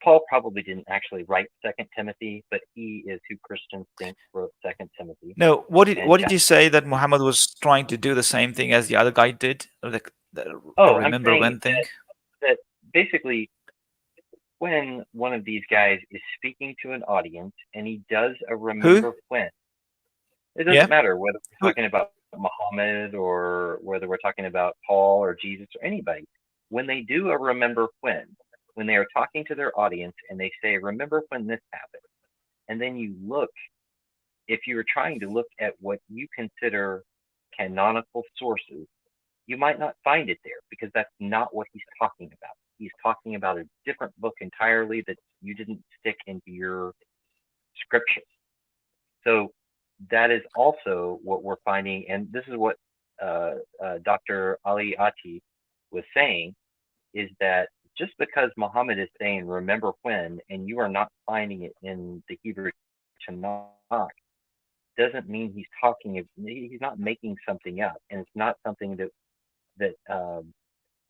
Paul probably didn't actually write 2nd Timothy, but he is who Christians think wrote 2nd Timothy. No, And what did you say that Muhammad was trying to do the same thing as the other guy did? Or the I'm remember saying when thing? that basically when one of these guys is speaking to an audience and he does a Who? remember when, it Yeah. doesn't matter whether we're Who? talking about Muhammad or whether we're talking about Paul or Jesus or anybody. When they do a remember when they are talking to their audience and they say, remember when this happened, and then you look, if you were trying to look at what you consider canonical sources, you might not find it there because that's not what he's talking about. He's talking about a different book entirely that you didn't stick into your scripture. So that is also what we're finding, and this is what Dr. Ali Ati was saying, is that just because Muhammad is saying remember when, and you are not finding it in the Hebrew Tanakh, doesn't mean he's not making something up, and it's not something that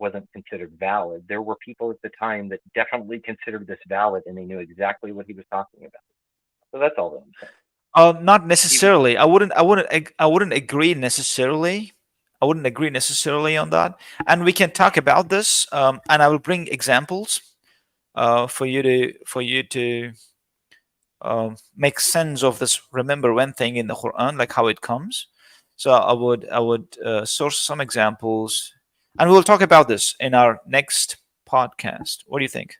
wasn't considered valid. There were people at the time that definitely considered this valid, and they knew exactly what he was talking about. So that's all that I'm saying. Not He was necessarily. I wouldn't agree necessarily. I wouldn't agree necessarily on that. And we can talk about this. And I will bring examples for you to make sense of this remember when thing in the Quran, like how it comes. So I would source some examples, and we'll talk about this in our next podcast. What do you think?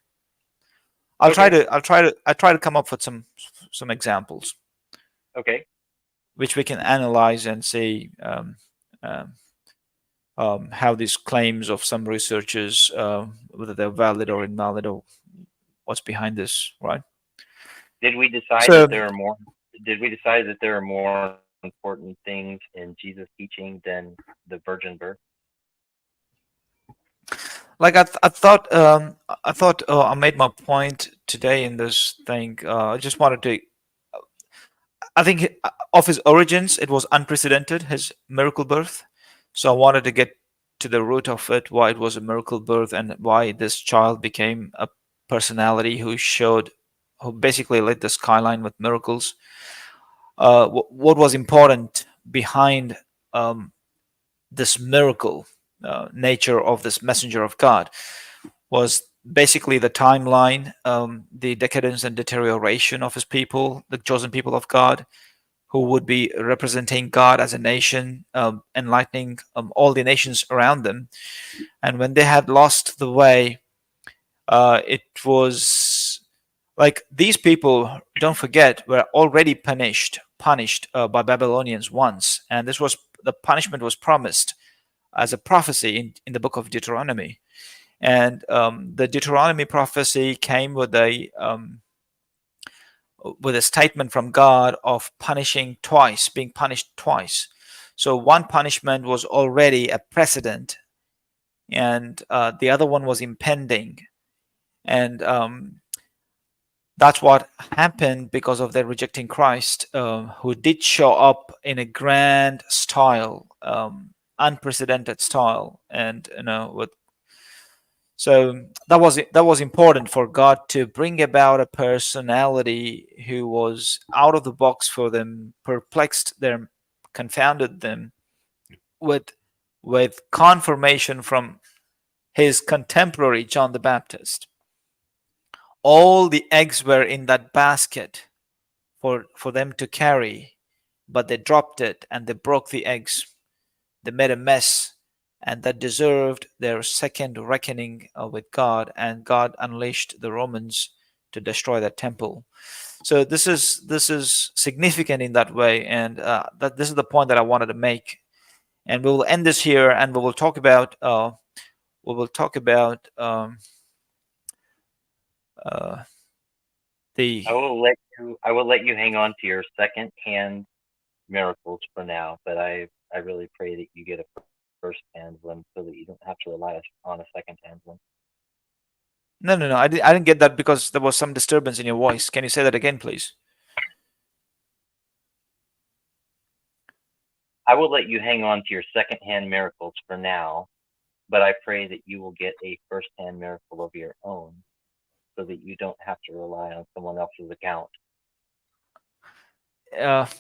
okay. I'll try to come up with some examples Okay. which we can analyze and see um, how these claims of some researchers, whether they're valid or invalid, or what's behind this, right? Did we decide that So, there are more? Did we decide that there are more important things in Jesus' teaching than the virgin birth? like I thought I made my point today in this thing. I just wanted to. I think of his origins, it was unprecedented, his miracle birth. So I wanted to get to the root of it, why it was a miracle birth, and why this child became a personality who basically lit the skyline with miracles. What was important behind um, this miracle nature of this messenger of God was basically the timeline, the decadence and deterioration of his people, the chosen people of God, who would be representing God as a nation, enlightening all the nations around them. And when they had lost the way, it was like these people, don't forget, were already punished by Babylonians once, and the punishment was promised as a prophecy in the book of Deuteronomy. And the Deuteronomy prophecy came with a statement from God of being punished twice. So one punishment was already a precedent, and the other one was impending. And That's what happened because of their rejecting Christ, who did show up in a grand style, unprecedented style, and with so that was important for God to bring about a personality who was out of the box for them, perplexed them, confounded them with confirmation from his contemporary John the Baptist. All the eggs were in that basket for them to carry, but they dropped it and they broke the eggs. They made a mess, and that deserved their second reckoning with God, and God unleashed the Romans to destroy that temple. So this is significant in that way, and that this is the point that I wanted to make. And we will end this here, and we will talk about uh, the I will let you hang on to your second hand miracles for now, but I really pray that you get a first hand one so that you don't have to rely on a second hand one. no. I didn't get that because there was some disturbance in your voice. Can you say that again, please? I will let you hang on to your second hand miracles for now, but I pray that you will get a first hand miracle of your own so that you don't have to rely on someone else's account.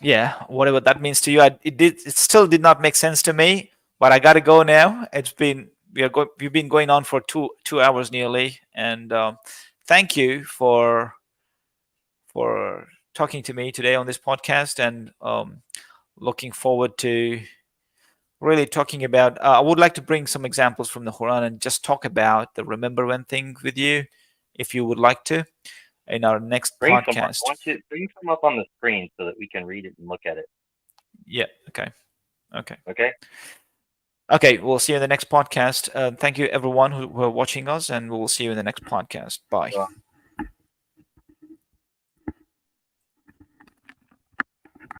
Yeah, whatever that means to you. It still did not make sense to me, but I gotta go now. We've been going on for two hours nearly, and thank you for talking to me today on this podcast, and looking forward to really talking about. I would like to bring some examples from the Quran and just talk about the remember when thing with you, if you would like to, in our next Bring some. I podcast. want you to bring some up on the screen so that we can read it and look at it. Yeah. Okay. Okay. Okay. Okay. We'll see you in the next podcast. Thank you, everyone who are watching us, and we will see you in the next podcast. Bye.